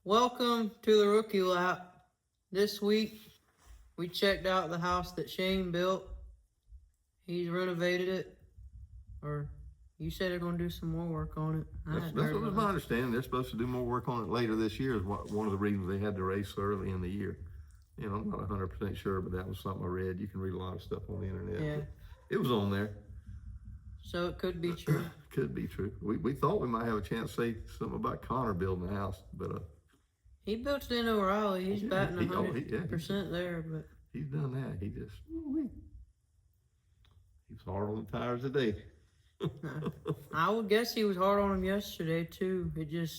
Welcome to the Rookie Lap. This week, we checked out the house that Shane built. He's renovated it. Or, you said they're going to do some more work on it. That's what was my understanding. They're supposed to do more work on it later this year is one of the reasons they had to race early in the year. You know, I'm not 100% sure, but that was something I read. You can read a lot of stuff on the internet. Yeah. It was on there. So it could be true. Could be true. We thought we might have a chance to say something about Connor building the house, but he built it in O'Reilly. He's batting 100% there, but he's done that. He was hard on the tires today. I would guess he was hard on him yesterday too. It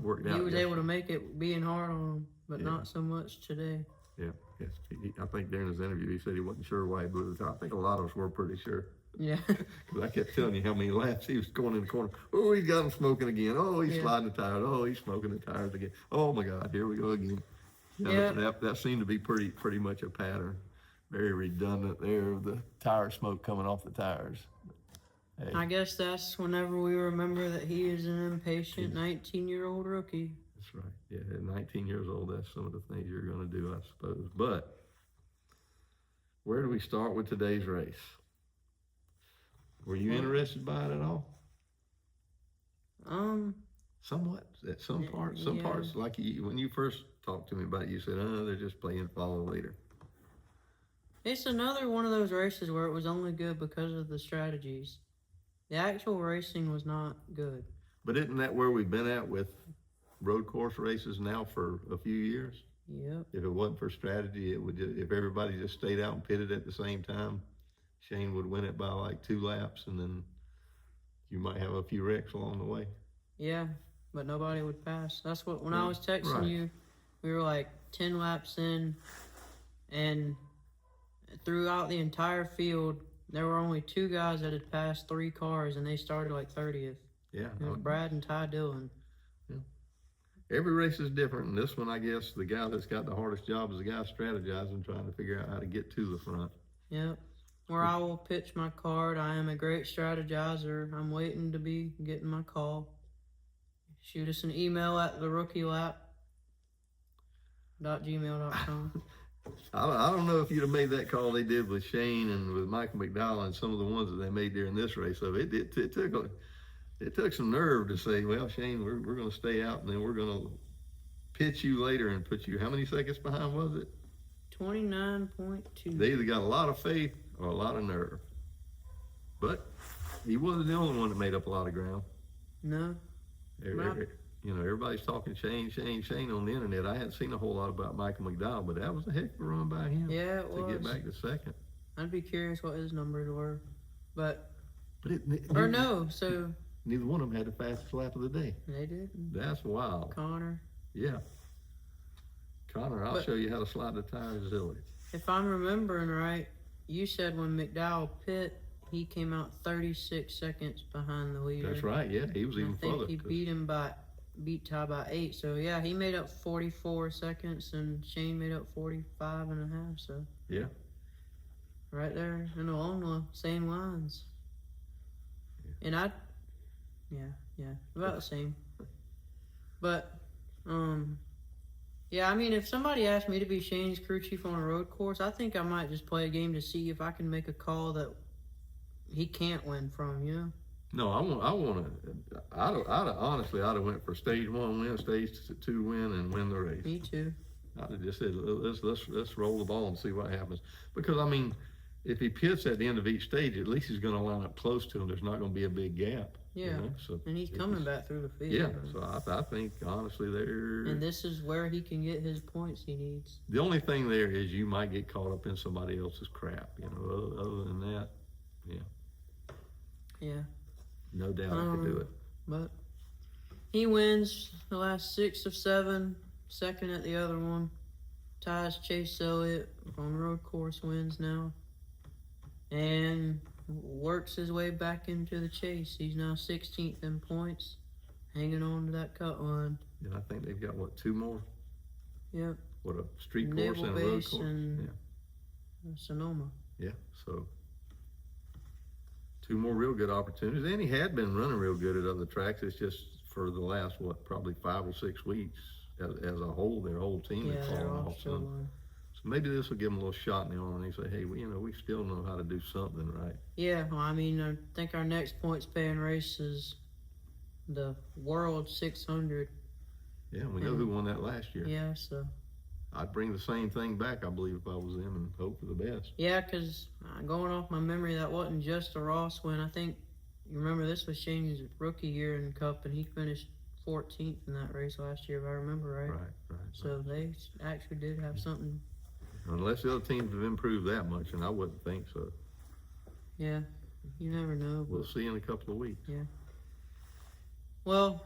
worked out. He was able to make it being hard on him, but not so much today. Yeah, yes. I think during his interview he said he wasn't sure why he blew the tire. I think a lot of us were pretty sure. Yeah. Because I kept telling you how many laps he was going in the corner. Oh, he's got him smoking again. Oh, he's sliding the tires. Oh, he's smoking the tires again. Oh my God, here we go again. That seemed to be pretty much a pattern. Very redundant there of the tire smoke coming off the tires. Hey. I guess that's whenever we remember that he is an impatient 19-year-old rookie. That's right. Yeah, at 19 years old, that's some of the things you're going to do, I suppose. But where do we start with today's race? Were you interested by it at all? Somewhat. At some parts. Some parts, like when you first talked to me about it, you said, they're just playing follow leader. It's another one of those races where it was only good because of the strategies. The actual racing was not good. But isn't that where we've been at with road course races now for a few years? Yep. If it wasn't for strategy, it would if everybody just stayed out and pitted at the same time, Shane would win it by like 2 laps, and then you might have a few wrecks along the way. Yeah, but nobody would pass. That's what, when I was texting you, we were like 10 laps in, and throughout the entire field, there were only 2 guys that had passed 3 cars, and they started like 30th. Yeah. It was Brad and Ty Dillon. Yeah. Every race is different, and this one, I guess, the guy that's got the hardest job is the guy strategizing, trying to figure out how to get to the front. Yep. Where I will pitch my card. I am a great strategizer. I'm waiting to be getting my call. Shoot us an email at therookielap.gmail.com. I don't know if you'd have made that call they did with Shane and with Michael McDowell and some of the ones that they made during this race. So it took some nerve to say, well, Shane, we're going to stay out, and then we're going to pitch you later and put you, how many seconds behind was it? 29.2. They either got a lot of faith or a lot of nerve. But he wasn't the only one that made up a lot of ground. No. Everybody's talking Shane on the internet. I hadn't seen a whole lot about Michael McDowell, but that was a heck of a run by him. Yeah, it was. To get back to second. I'd be curious what his numbers were. So neither one of them had the fastest lap of the day. They did. That's wild. Connor. Yeah. Connor, I'll show you how to slide the tires, Zilisch. If I'm remembering right, you said when McDowell pit, he came out 36 seconds behind the leader. That's right, yeah. He was even further. I think he beat Ty by 8. So, yeah, he made up 44 seconds, and Shane made up 45 and a half. So, yeah. Right there and along the same lines. Yeah. And about the same. But, yeah, I mean, if somebody asked me to be Shane's crew chief on a road course, I think I might just play a game to see if I can make a call that he can't win from, you know? No, I'd have went for stage 1 win, stage 2 win, and win the race. Me too. I'd have just said, let's roll the ball and see what happens. Because, I mean, if he pits at the end of each stage, at least he's going to line up close to him. There's not going to be a big gap. Yeah, you know? So and he's coming back through the field. Yeah, so I think, honestly, and this is where he can get his points he needs. The only thing there is you might get caught up in somebody else's crap, you know. Other than that, yeah. No doubt he could do it. But he wins the last 6 of 7, second at the other one. Ties Chase Elliott on the road course, wins now. And works his way back into the chase. He's now 16th in points, hanging on to that cut line. And I think they've got, 2 more? Yep. What, a street course and a road course? And Sonoma. Yeah, so 2 more real good opportunities. And he had been running real good at other tracks. It's just for the last, probably 5 or 6 weeks, as a whole, their whole team had they're fallen all off. still So maybe this will give them a little shot in the arm, and they say, hey, we still know how to do something right. Yeah, well, I mean, I think our next points paying race is the World 600. Yeah, we know who won that last year. Yeah, so. I'd bring the same thing back, I believe, if I was them, and hope for the best. Yeah, because going off my memory, that wasn't just a Ross win. I think, you remember, this was Shane's rookie year in Cup, and he finished 14th in that race last year, if I remember right. Right. So they actually did have something. Unless the other teams have improved that much, and I wouldn't think so. Yeah, you never know. We'll see in a couple of weeks. Yeah. Well,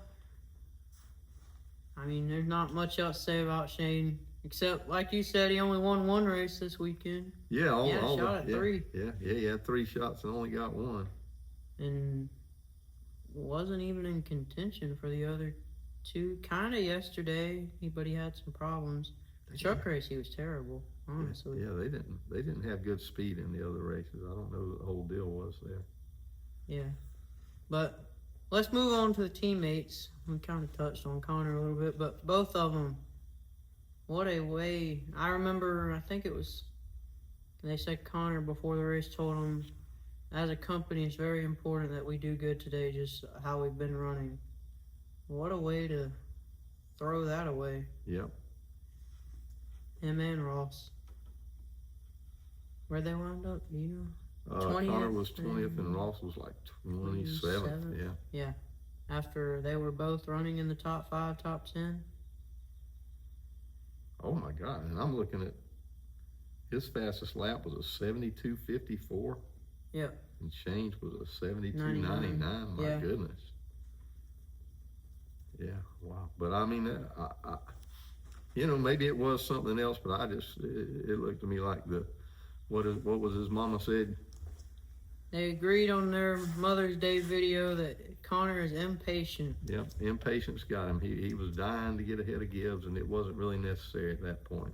I mean, there's not much else to say about Shane, except, like you said, he only won one race this weekend. Yeah, shot at 3. Yeah, he had 3 shots and only got 1. And wasn't even in contention for the other 2. Kind of yesterday, but he had some problems. The truck race, he was terrible, honestly. Yeah, they didn't have good speed in the other races. I don't know what the whole deal was there. Yeah, but let's move on to the teammates. We kind of touched on Connor a little bit, but both of them, what a way. I remember, I think it was, they said Connor before the race told him, as a company, it's very important that we do good today, just how we've been running. What a way to throw that away. Yep. Him and Ross. Where'd they wind up? Do you know? 20th? Connor was 20th and Ross was like 27th. Yeah. After they were both running in the top 5, top 10. Oh my God! And I'm looking at his fastest lap was a 72.54. Yep. And Shane's was a 72.99. My goodness. Yeah. Wow. But I mean, I maybe it was something else, but it looked to me like what was his mama said? They agreed on their Mother's Day video that Connor is impatient. Yep, impatience got him. He was dying to get ahead of Gibbs, and it wasn't really necessary at that point.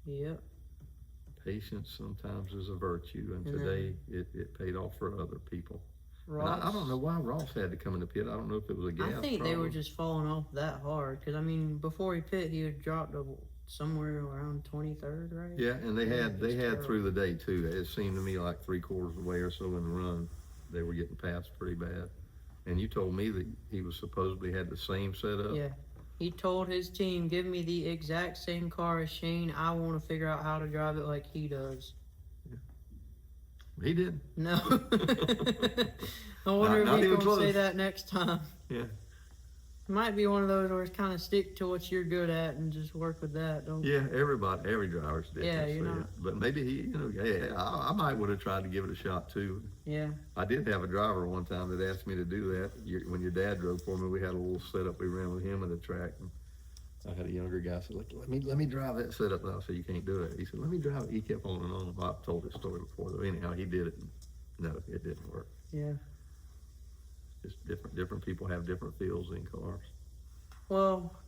Yep. Patience sometimes is a virtue, and today it paid off for other people. I don't know why Ross had to come in the pit. I don't know if it was a gas I think problem. they were just falling off that hard, because, I mean, before he pit, he had dropped somewhere around 23rd, right? Yeah, and they had through the day too. It seemed to me like 3/4 of the way or so in the run, they were getting passed pretty bad. And you told me that he was supposedly had the same setup. Yeah, he told his team, "Give me the exact same car as Shane. I want to figure out how to drive it like he does." Yeah. He did. No. I wonder if he's gonna say that next time. Yeah. It might be one of those where it's kind of stick to what you're good at and just work with that, don't you? Yeah, every driver's different. Yeah, you're not. But maybe he, I might would have tried to give it a shot too. Yeah. I did have a driver one time that asked me to do that. When your dad drove for me, we had a little setup we ran with him at the track. And I had a younger guy say, let me drive that setup. And I said, you can't do it. He said, let me drive it. He kept on and on. I've told this story before, though. Anyhow, he did it. No, it didn't work. Yeah. Just different people have different feels in cars. Well,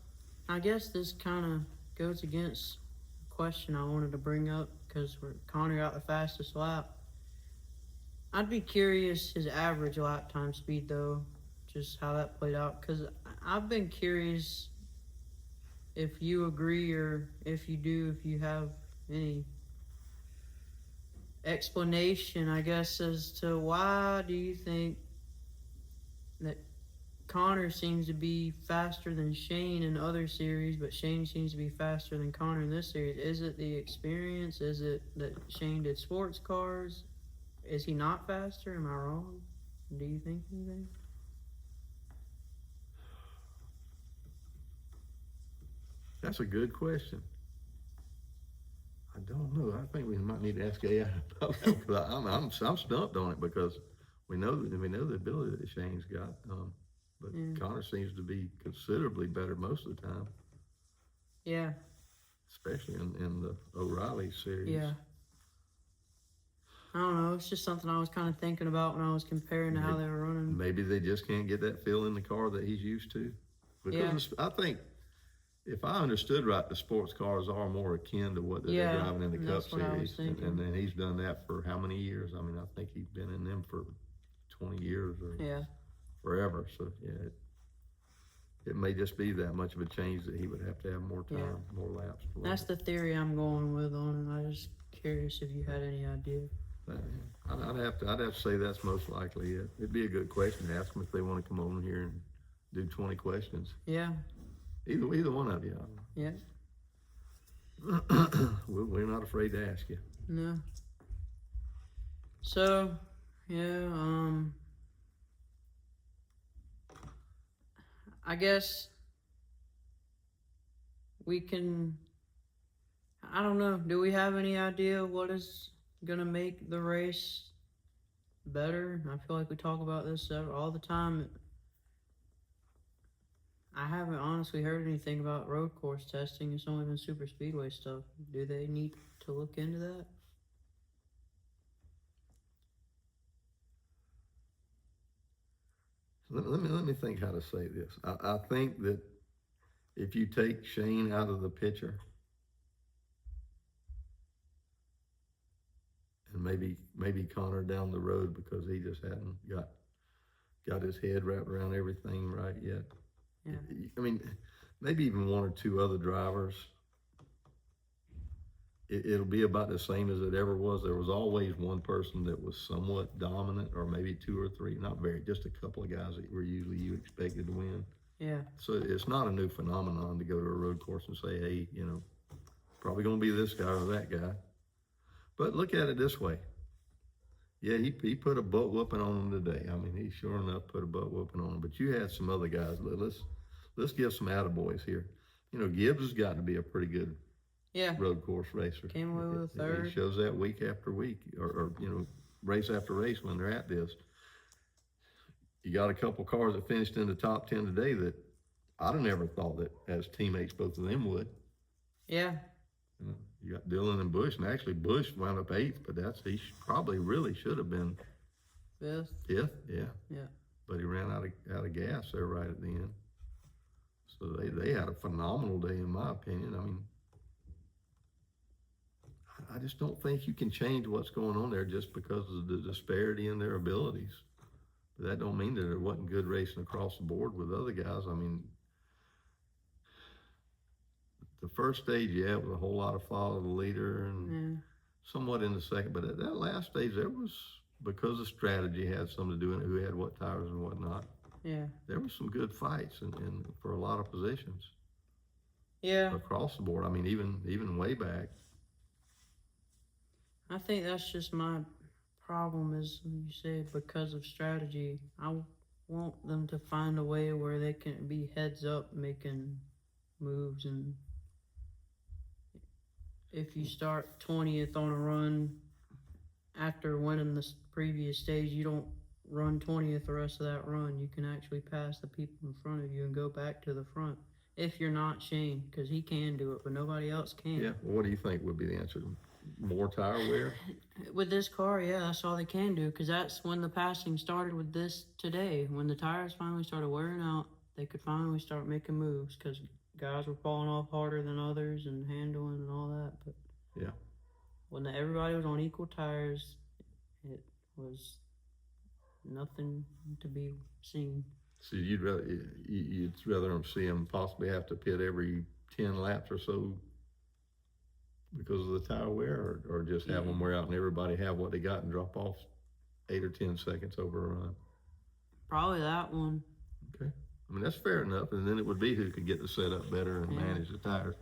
I guess this kind of goes against the question I wanted to bring up, because Connor got the fastest lap. I'd be curious his average lap time speed, though, just how that played out, because I've been curious if you agree, or if you do, if you have any explanation, I guess, as to why do you think that Connor seems to be faster than Shane in other series, but Shane seems to be faster than Connor in this series? Is it the experience? Is it that Shane did sports cars? Is he not faster? Am I wrong? Do you think anything? That's a good question. I don't know. I think we might need to ask AI about that, because I'm stumped on it, because we know the ability that Shane's got. But Connor seems to be considerably better most of the time. Yeah. Especially in the O'Reilly series. Yeah. I don't know. It's just something I was kind of thinking about when I was comparing to how they were running. Maybe they just can't get that feel in the car that he's used to. Because I think, if I understood right, the sports cars are more akin to what they're driving in the Cup Series. And then he's done that for how many years? I mean, I think he's been in them for 20 years or forever. So, it may just be that much of a change that he would have to have more time, more laps. That's the theory I'm going with on it. I was curious if you had any idea. I'd have to say that's most likely it. It'd be a good question to ask them if they want to come on here and do 20 questions. Yeah. Either one of you. Yeah. We're not afraid to ask you. No. So, yeah, I guess we can, I don't know, do we have any idea what is going to make the race better? I feel like we talk about this all the time. I haven't honestly heard anything about road course testing. It's only been super speedway stuff. Do they need to look into that? Let me think how to say this. I think that if you take Shane out of the picture, and maybe Connor down the road because he just hadn't got his head wrapped around everything right yet. Yeah. I mean, maybe even one or two other drivers. It'll be about the same as it ever was. There was always one person that was somewhat dominant, or maybe two or three, not very, just a couple of guys that were usually you expected to win. Yeah. So it's not a new phenomenon to go to a road course and say, hey, probably going to be this guy or that guy. But look at it this way. Yeah, he put a butt whooping on him today. I mean, he sure enough put a butt whooping on him. But you had some other guys. Let's give some attaboys here. Gibbs has got to be a pretty good road course racer. Came away with a third. He shows that week after week, or race after race when they're at this. You got a couple cars that finished in the top 10 today that I'd have never thought that as teammates both of them would. Yeah. You got Dillon and Busch, and actually Busch wound up 8th, but he probably really should have been 5th. 5th, yeah. Yeah. But he ran out of gas there right at the end. So they had a phenomenal day in my opinion. I mean, I just don't think you can change what's going on there just because of the disparity in their abilities. But that don't mean that there wasn't good racing across the board with other guys. I mean, the first stage, it was a whole lot of follow the leader and somewhat in the second. But at that last stage, there was, because the strategy had something to do with it, who had what tires and whatnot. Yeah. There were some good fights and for a lot of positions. Yeah. Across the board. I mean, even way back. I think that's just my problem is, you said, because of strategy. I want them to find a way where they can be heads up making moves, and if you start 20th on a run after winning the previous stage, you don't run 20th the rest of that run. You can actually pass the people in front of you and go back to the front. If you're not Shane, because he can do it, but nobody else can. Yeah, well, what do you think would be the answer? More tire wear? With this car, yeah, that's all they can do, because that's when the passing started with this today. When the tires finally started wearing out, they could finally start making moves, because guys were falling off harder than others and handling and all that. But yeah, when everybody was on equal tires, it was nothing to be seen. So you'd rather them see them possibly have to pit every 10 laps or so because of the tire wear, or just have them wear out and everybody have what they got and drop off 8 or 10 seconds over a run? Probably that one. Okay. I mean, that's fair enough. And then it would be who could get the setup better and manage the tires.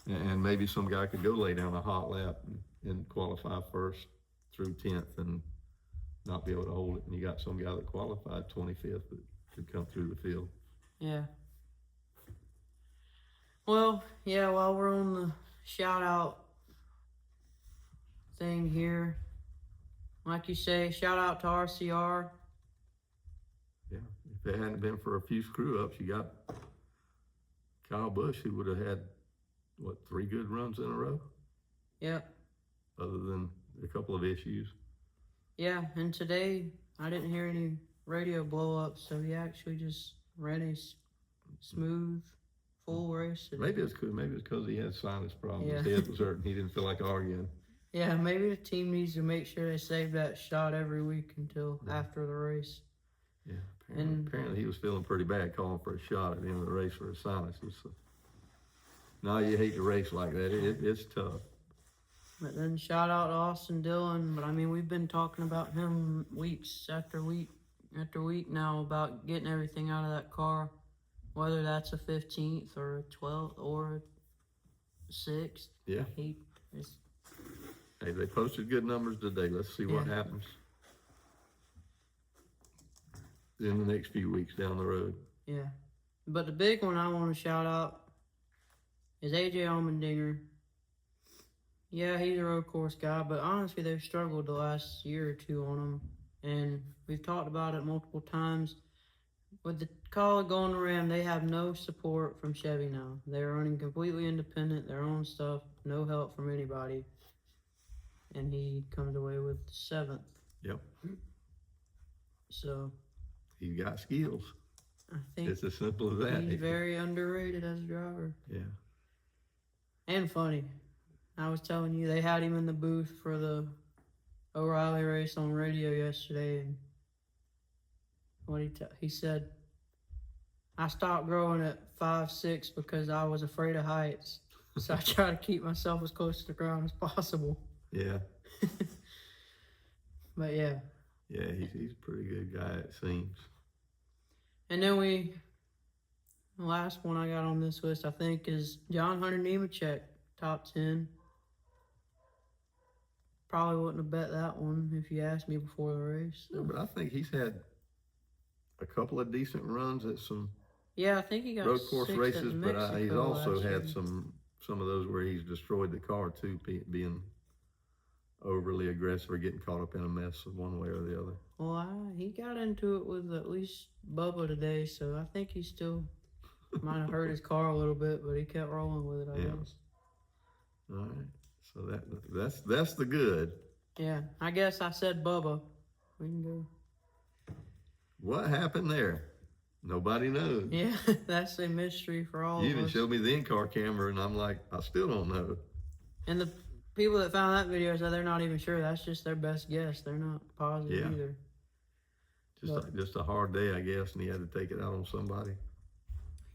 And maybe some guy could go lay down a hot lap and qualify first through 10th and not be able to hold it. And you got some guy that qualified 25th that could come through the field. Yeah. Well, yeah, while we're on the shout out thing here, like you say, shout out to RCR. Yeah, if it hadn't been for a few screw ups, you got Kyle Busch, who would have had, 3 good runs in a row? Yep. Other than a couple of issues. Yeah, and today I didn't hear any radio blow ups, so he actually just ran a smooth, full race today. Maybe it's because he had sinus problems. Yeah. His head was hurting. He didn't feel like arguing. Yeah, maybe the team needs to make sure they save that shot every week until after the race. Yeah, Apparently he was feeling pretty bad, calling for a shot at the end of the race for his sinuses. So. No, you hate to race like that. It's tough. But then shout out to Austin Dillon. But I mean, we've been talking about him weeks after week after week now about getting everything out of that car, whether that's a 15th or a 12th or a 6th. Yeah. Hey, they posted good numbers today. Let's see what happens in the next few weeks down the road. Yeah. But the big one I want to shout out is AJ Allmendinger. Yeah, he's a road course guy, but honestly, they've struggled the last year or two on him. And we've talked about it multiple times. With the call of going to Ram, they have no support from Chevy now. They're running completely independent, their own stuff, no help from anybody. And he comes away with 7th. Yep. So. He's got skills. I think it's as simple as that. He's very underrated as a driver. Yeah. And funny. I was telling you, they had him in the booth for the O'Reilly race on radio yesterday, and what he said, I stopped growing at 5'6" because I was afraid of heights. So I try to keep myself as close to the ground as possible. Yeah. But yeah. Yeah, he's a pretty good guy, it seems. And then the last one I got on this list, I think, is John Hunter Nemechek, top 10. Probably wouldn't have bet that one if you asked me before the race. So. No, but I think he's had a couple of decent runs at some I think he got road course races, but he's also had year. some of those where he's destroyed the car too, being overly aggressive or getting caught up in a mess one way or the other. Well, he got into it with at least Bubba today, so I think he still might have hurt his car a little bit, but he kept rolling with it, I guess. All right. So that's the good. Yeah, I guess I said Bubba. We can go. What happened there? Nobody knows. Yeah, that's a mystery for all of us. You even showed me the in-car camera, and I'm like, I still don't know. And the people that found that video said they're not even sure. That's just their best guess. They're not positive either. Just a hard day, I guess, and he had to take it out on somebody.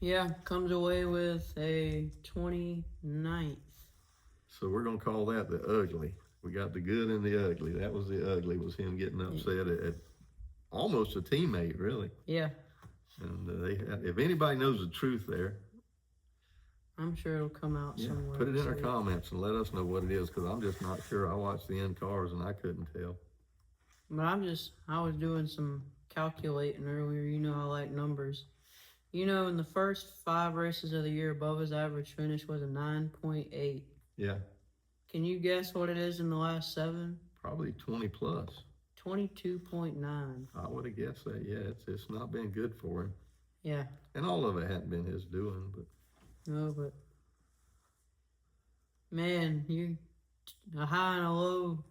Yeah, comes away with a 29th. So we're going to call that the ugly. We got the good and the ugly. That was the ugly, was him getting upset at almost a teammate, really. Yeah. And if anybody knows the truth there, I'm sure it'll come out somewhere. Put it in our comments and let us know what it is, because I'm just not sure. I watched the end cars and I couldn't tell. But I was doing some calculating earlier. You know, I like numbers. You know, in the first 5 races of the year, Bubba's average finish was a 9.8. Yeah. Can you guess what it is in the last 7? Probably 20 plus. 22.9. I would have guessed that. Yeah, it's not been good for him. Yeah. And all of it hadn't been his doing, but. No, but man, you a high and a low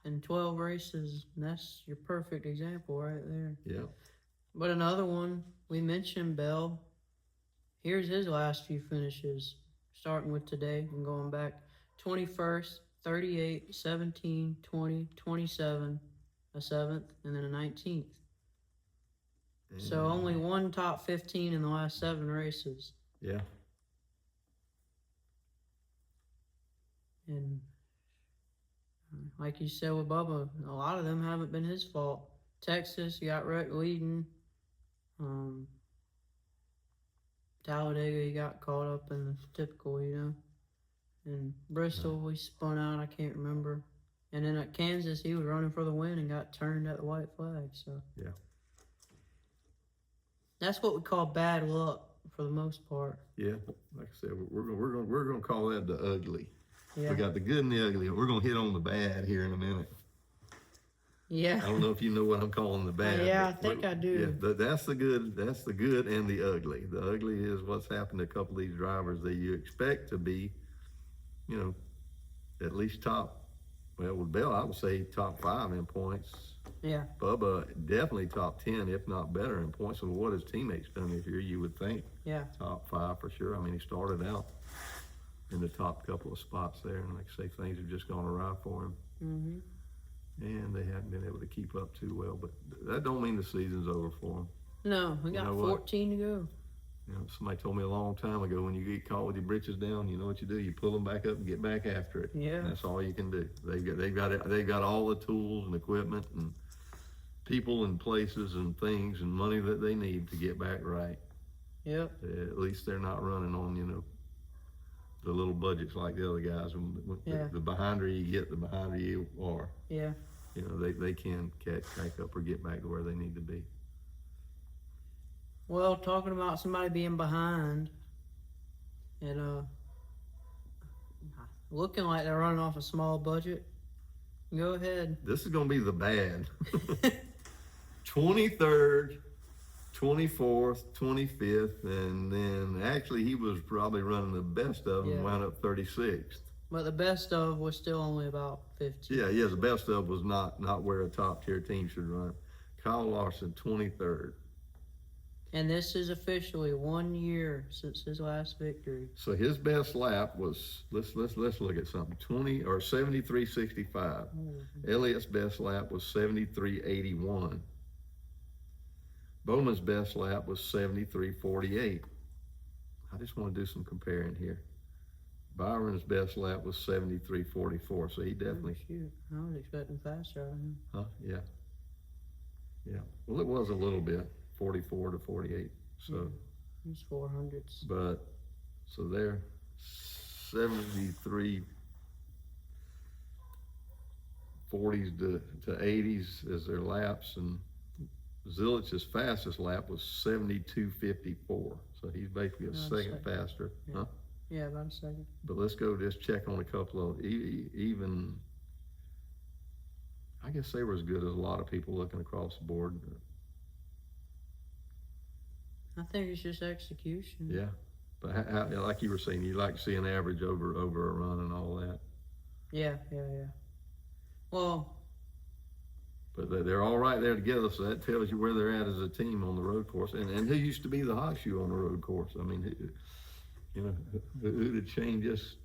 in 12 races. That's your perfect example right there. Yeah. But another one, we mentioned Bell. Here's his last few finishes, starting with today and going back. 21st, 38, 17, 20, 27, a 7th, and then a 19th. So only one top 15 in the last 7 races. Yeah. And like you said with Bubba, a lot of them haven't been his fault. Texas, you got wrecked leading. Talladega, you got caught up in the typical, you know. And Bristol, we spun out, I can't remember. And then at Kansas, he was running for the win and got turned at the white flag. So yeah, that's what we call bad luck for the most part. Yeah, like I said, we're gonna call that the ugly. Yeah. We got the good and the ugly. We're gonna hit on the bad here in a minute. Yeah. I don't know if you know what I'm calling the bad. Yeah, I think I do. Yeah, that's the good. That's the good and the ugly. The ugly is what's happened to a couple of these drivers that you expect to be, you know, at least top. Well, with Bell, I would say top 5 in points. Yeah. Bubba, definitely top 10, if not better in points of what his teammates done this year, you would think. Yeah. Top 5 for sure. I mean, he started out in the top couple of spots there, and like I say, things have just gone awry for him. Mm-hmm. And they haven't been able to keep up too well, but that don't mean the season's over for them. No, we got 14 to go. You know, somebody told me a long time ago, when you get caught with your britches down, you know what you do? You pull them back up and get back after it. Yeah. And that's all you can do. They've got all the tools and equipment and people and places and things and money that they need to get back right. Yep. At least they're not running on, you know, the little budgets like the other guys. The behinder you get, the behinder you are. Yeah. You know, they can catch up or get back to where they need to be. Well, talking about somebody being behind, and looking like they're running off a small budget. Go ahead. This is going to be the bad. 23rd, 24th, 25th, and then actually he was probably running the best of them and wound up 36th. But the best of was still only about 15. Yeah, the best of was not where a top tier team should run. Kyle Larson, 23rd. And this is officially 1 year since his last victory. So his best lap was, let's look at something, 73.65. Elliott's best lap was 73.81. Bowman's best lap was 73.48. I just want to do some comparing here. Byron's best lap was 73.44, so he definitely. Oh, shoot. I was expecting faster out of him. Huh? Yeah. Yeah. Well, it was a little bit. 44 to 48, so he's 400s. But so they're 73 40s to 80s as their laps, and Zilich's fastest lap was 72.54, so he's basically a second faster. Yeah. Huh? Yeah, about a second. But let's go just check on a couple of even. I guess they were as good as a lot of people looking across the board. I think it's just execution. Yeah, but how, like you were saying, you like to see an average over a run and all that. Yeah. Well, but they're all right there together, so that tells you where they're at as a team on the road course. And who used to be the hot shoe on the road course? I mean, who did Shane just?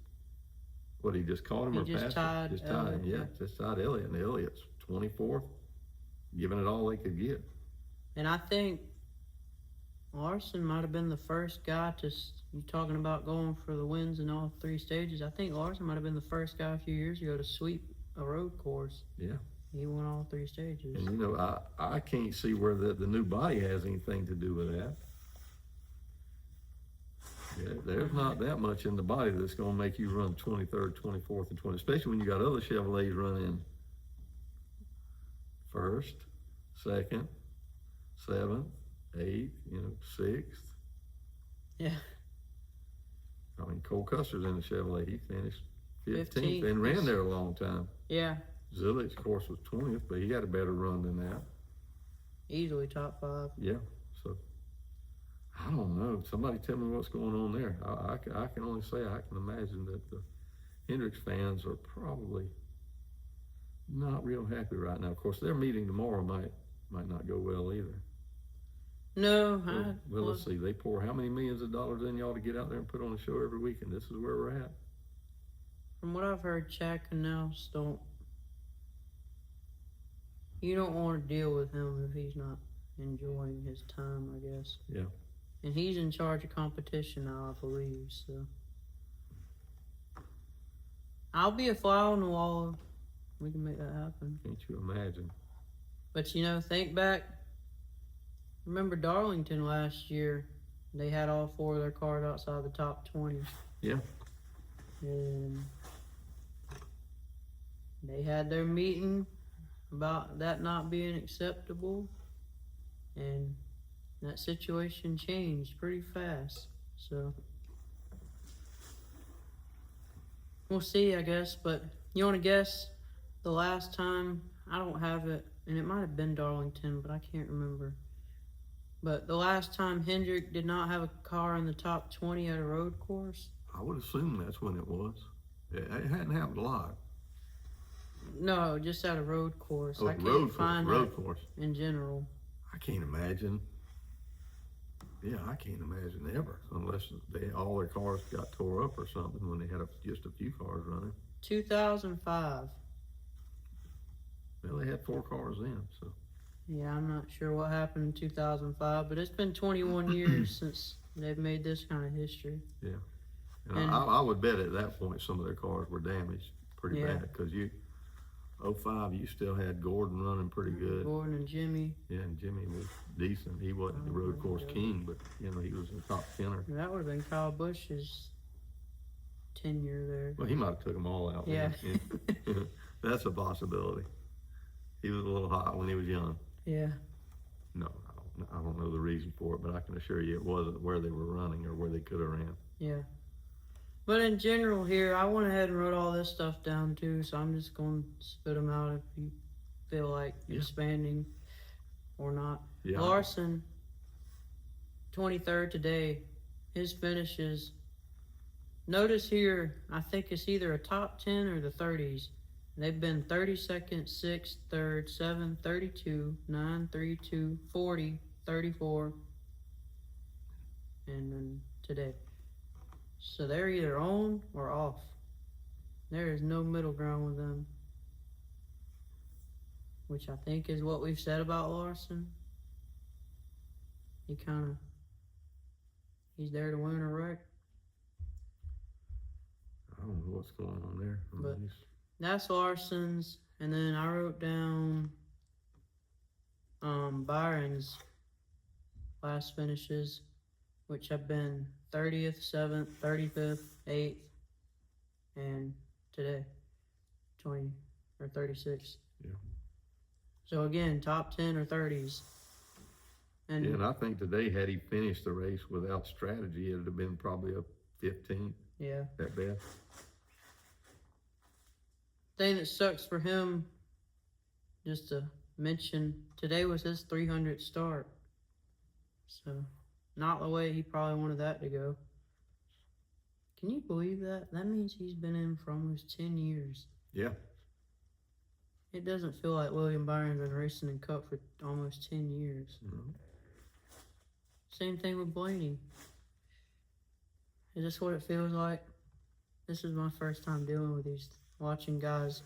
What, he just caught him or passed him? Just tied him. Yeah, just tied Elliott, and Elliott's 24th, giving it all they could get. And I think Larson might have been the first guy you talking about going for the wins in all three stages. I think Larson might have been the first guy a few years ago to sweep a road course. Yeah. He won all three stages. And I can't see where the new body has anything to do with that. Yeah, there's not that much in the body that's going to make you run 23rd, 24th, and 20th, especially when you got other Chevrolets running first, second, seventh, 8th, 6th. Yeah. I mean, Cole Custer's in the Chevrolet. He finished 15th and ran there a long time. Yeah. Zilisch, of course, was 20th, but he got a better run than that. Easily top 5. Yeah. So, I don't know. Somebody tell me what's going on there. I can only say I can imagine that the Hendricks fans are probably not real happy right now. Of course, their meeting tomorrow might not go well either. No, well, let's see. They pour how many millions of dollars in y'all to get out there and put on a show every week, and this is where we're at. From what I've heard, Chad Canals you don't want to deal with him if he's not enjoying his time, I guess. Yeah. And he's in charge of competition now, I believe, so. I'll be a fly on the wall. We can make that happen. Can't you imagine? But, think back. Remember Darlington last year? They had all 4 of their cars outside the top 20. Yeah. And they had their meeting about that not being acceptable. And that situation changed pretty fast. So we'll see, I guess. But you want to guess the last time? I don't have it. And it might have been Darlington, but I can't remember. But the last time Hendrick did not have a car in the top 20 at a road course? I would assume that's when it was. It hadn't happened a lot. No, just at a road course. I can't road find road course. In general. I can't imagine. Yeah, I can't imagine ever, unless all their cars got tore up or something when they had just a few cars running. 2005. Well, they had 4 cars then, so. Yeah, I'm not sure what happened in 2005, but it's been 21 years since they've made this kind of history. Yeah. And I would bet at that point some of their cars were damaged pretty bad, because 05 you still had Gordon running pretty good. Gordon and Jimmy. Yeah, and Jimmy was decent. He wasn't the road course king, but you know, he was a top tenor. That would have been Kyle Busch's tenure there. Well, he might have took them all out. Yeah. That's a possibility. He was a little hot when he was young. Yeah. No, I don't know the reason for it, but I can assure you it wasn't where they were running or where they could have ran. Yeah. But in general here, I went ahead and wrote all this stuff down too, so I'm just going to spit them out if you feel like expanding or not. Yeah. Larson, 23rd today. His finishes. Notice here, I think it's either a top 10 or the 30s. They've been 32nd, 6th, 3rd, 7th, 32, 9, 32, 40, 34, and then today. So they're either on or off. There is no middle ground with them, which I think is what we've said about Larson. He's there to win a wreck. I don't know what's going on there. But that's Larson's, and then I wrote down Byron's last finishes, which have been 30th, 7th, 35th, 8th, and today, 20 or 36. Yeah. So again, top 10 or 30s. And I think today, had he finished the race without strategy, it would have been probably a 15. Yeah. At best. Thing that sucks for him, just to mention, today was his 300th start. So, not the way he probably wanted that to go. Can you believe that? That means he's been in for almost 10 years. Yeah. It doesn't feel like William Byron's been racing in Cup for almost 10 years. Mm-hmm. Same thing with Blaney. Is this what it feels like? This is my first time dealing with these, watching guys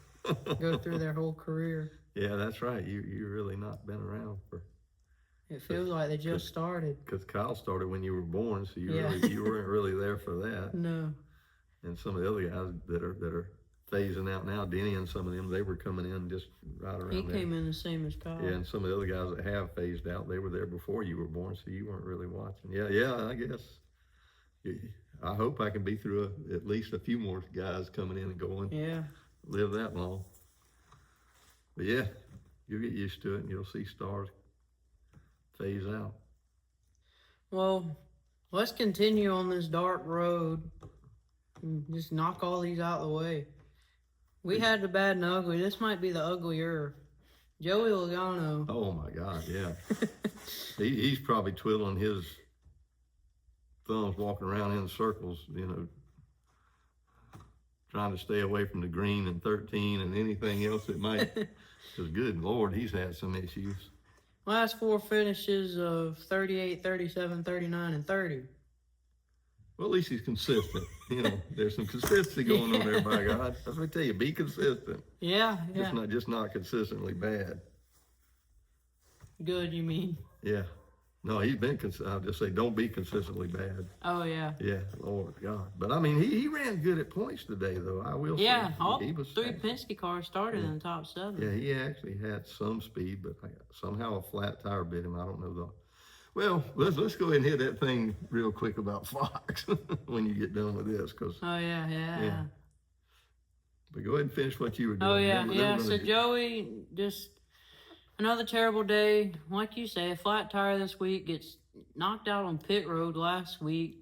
go through their whole career. Yeah, that's right. You've really not been around for. It feels like they just started. Because Kyle started when you were born, so you weren't really there for that. No. And some of the other guys that are phasing out now, Denny and some of them, they were coming in just right around He there. came in the same as Kyle. Yeah, and some of the other guys that have phased out, they were there before you were born, so you weren't really watching. Yeah, I guess. I hope I can be through at least a few more guys coming in and going. Yeah. Live that long. But yeah, you'll get used to it and you'll see stars phase out. Well, let's continue on this dark road and just knock all these out of the way. We had the bad and ugly. This might be the uglier. Joey Logano. Oh my God, yeah. He's probably twiddling his thumbs walking around in circles, you know, trying to stay away from the green and 13 and anything else that might, because good Lord, he's had some issues. Last four finishes of 38, 37, 39, and 30. Well, at least he's consistent. You know, there's some consistency going on there, by God. That's what I tell you, be consistent. Yeah. Just not consistently bad. Good, you mean? Yeah. No, he's been I'll just say, don't be consistently bad. Oh, yeah. Yeah, Lord God. But, I mean, he ran good at points today, though. I will say. Yeah, all he was three Penske cars started in the top 7. Yeah, he actually had some speed, but somehow a flat tire bit him. I don't know, though. Well, let's go ahead and hit that thing real quick about Fox when you get done with this. Oh, yeah. But go ahead and finish what you were doing. Oh, yeah. So Joey, just another terrible day. Like you say, a flat tire this week, gets knocked out on pit road last week.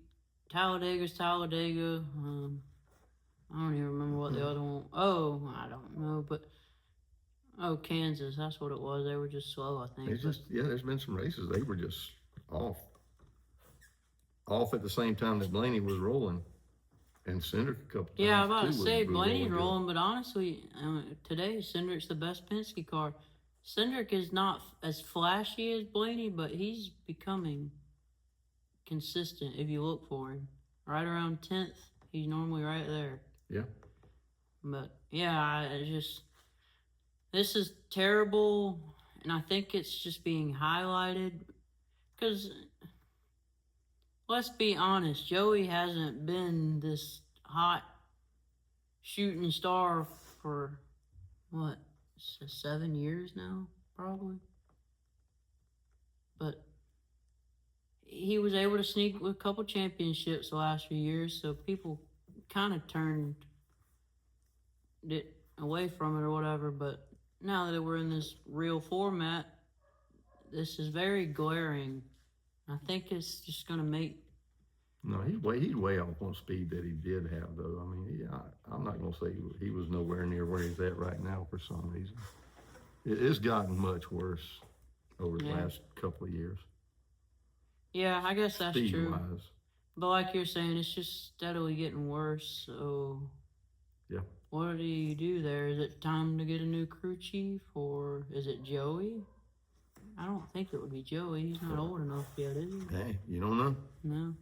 Talladega's Talladega. I don't even remember what the other one. Oh, I don't know, but Kansas. That's what it was. They were just slow, I think. There's been some races they were just off at the same time that Blaney was rolling, and Cindric a couple times. Yeah, I was about to say was Blaney's rolling, but honestly, today Cindric's the best Penske car. Cindric is not as flashy as Blaney, but he's becoming consistent if you look for him. Right around 10th, he's normally right there. Yeah. But yeah, this is terrible and I think it's just being highlighted because, let's be honest, Joey hasn't been this hot shooting star for, what, 7 years now, probably? But he was able to sneak with a couple championships the last few years, so people kind of turned it away from it or whatever. But now that we're in this real format, this is very glaring. I think it's just going to make... No, he's way off on speed that he did have, though. I mean, I'm not going to say he was nowhere near where he's at right now for some reason. It's gotten much worse over the last couple of years. Yeah, I guess that's true. Speed-wise. But like you're saying, it's just steadily getting worse, so... Yeah. What do you do there? Is it time to get a new crew chief, or is it Joey? I don't think it would be Joey. He's not old enough yet, is he? Hey, you don't know. No.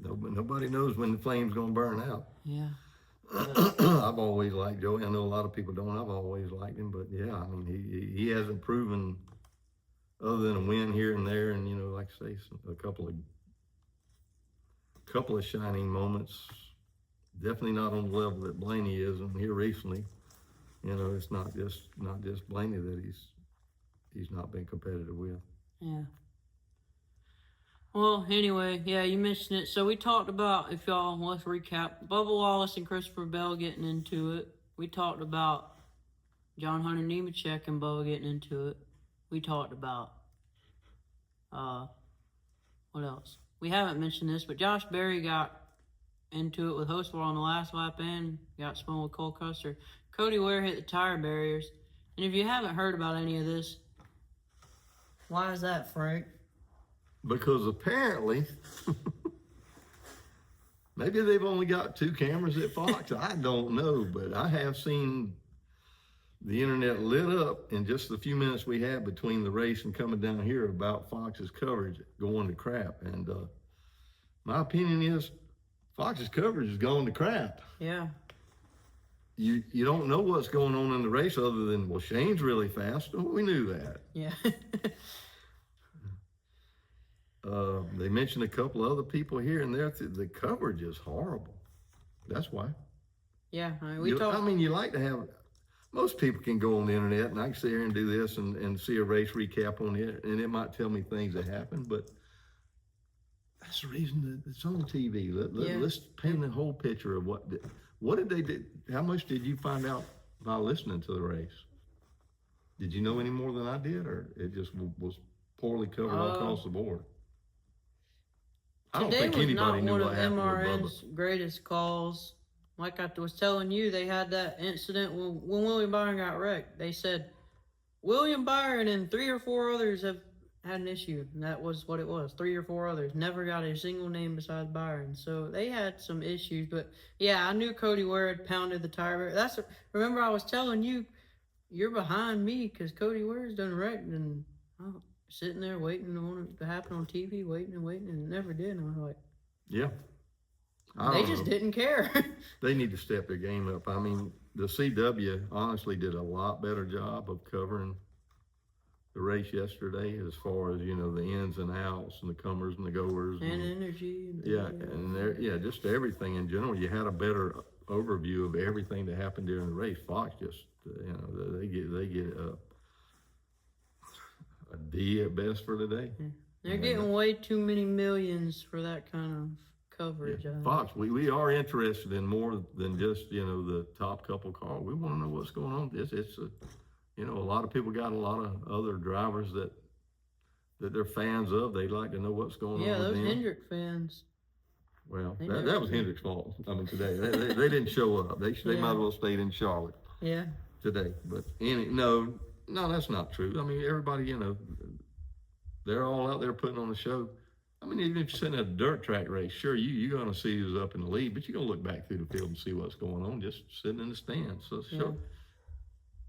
Nobody knows when the flame's going to burn out. Yeah. I've always liked Joey. I know a lot of people don't. I've always liked him, but yeah, I mean, he hasn't proven, other than a win here and there, and like I say, a couple of shining moments. Definitely not on the level that Blaney is, and here recently, it's not just Blaney that he's not been competitive with. Yeah. Well, anyway, yeah, you mentioned it. So we talked about, let's recap, Bubba Wallace and Christopher Bell getting into it. We talked about John Hunter Nemechek and Bubba getting into it. We talked about, what else? We haven't mentioned this, but Josh Berry got into it with Hocevar on the last lap and got spun with Cole Custer. Cody Ware hit the tire barriers. And if you haven't heard about any of this, why is that, Frank? Because apparently, maybe they've only got 2 cameras at Fox. I don't know, but I have seen the internet lit up in just the few minutes we had between the race and coming down here about Fox's coverage going to crap. And my opinion is Fox's coverage has gone to crap. Yeah. You don't know what's going on in the race other than, well, Shane's really fast. Oh, we knew that. Yeah. They mentioned a couple of other people here and there. The coverage is horrible. That's why. Yeah, you like to have... Most people can go on the internet, and I can sit here and do this and see a race recap on it, and it might tell me things that happened, but that's the reason that it's on TV. Let's paint the whole picture of what did they do. How much did you find out by listening to the race? Did you know any more than I did, or it just was poorly covered all across the board? I don't think anybody knew what happened with Bubba. Today was not one of MRN's greatest calls. Like I was telling you, they had that incident when William Byron got wrecked. They said William Byron and 3 or 4 others have had an issue, and that was what it was. 3 or 4 others never got a single name besides Byron. So they had some issues, but yeah, I knew Cody Ware had pounded the tire. Remember I was telling you, you're behind me because Cody Ware's done wrecked, and I'm sitting there waiting on it to happen on TV, waiting, and it never did. And I was like, yeah. They just didn't care. They need to step their game up. I mean, the CW honestly did a lot better job of covering the race yesterday as far as, the ins and outs and the comers and the goers. And energy. Just everything in general. You had a better overview of everything that happened during the race. Fox just, they get a D at best for today. Yeah. They're getting way too many millions for that kind of coverage. Yeah. Fox, we are interested in more than just, the top couple cars. We want to know what's going on. A lot of people got a lot of other drivers that they're fans of. They'd like to know what's going on. Yeah, those with them. Hendrick fans. Well, that was Hendrick's fault. I mean, today they didn't show up. They might as well stayed in Charlotte. Yeah. Today, but no, that's not true. I mean, everybody, they're all out there putting on a show. I mean, even if you're sitting at a dirt track race, sure, you're going to see who's up in the lead, but you're going to look back through the field and see what's going on, just sitting in the stands. So,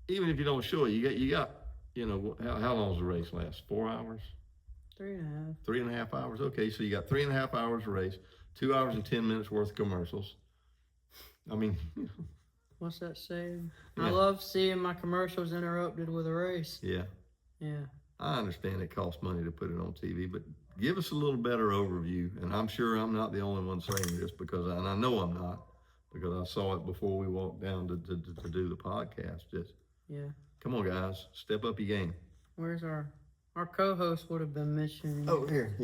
even if you don't show it, you got, how long does the race last? 4 hours? 3.5. 3.5 hours. Okay, so you got 3.5 hours of race, 2 hours and 10 minutes worth of commercials. I mean, what's that saying? Yeah. I love seeing my commercials interrupted with a race. Yeah. Yeah. I understand it costs money to put it on TV, but give us a little better overview. And I'm sure I'm not the only one saying this and I know I'm not, because I saw it before we walked down to do the podcast. Just come on, guys, step up your game. Where's our co-host would have been mentioning? Oh, here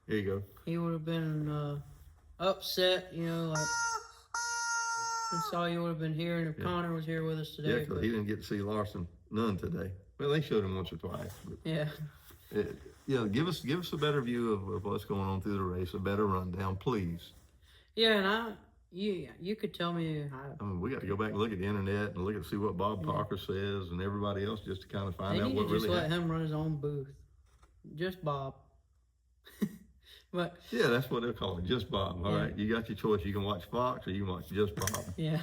you go. He would have been upset, like that's all you would have been hearing if Connor was here with us today. Yeah, because he didn't get to see Larson none today. Well, they showed him once or twice. But give us a better view of what's going on through the race, a better rundown, please. Yeah, and you could tell me. We got to go back and look at the internet and see what Bob Parker says and everybody else just to kind of find out what really happened. Just let him run his own booth. Just Bob. But yeah, that's what they'll call it, just Bob. All right, you got your choice. You can watch Fox or you can watch just Bob. Yeah.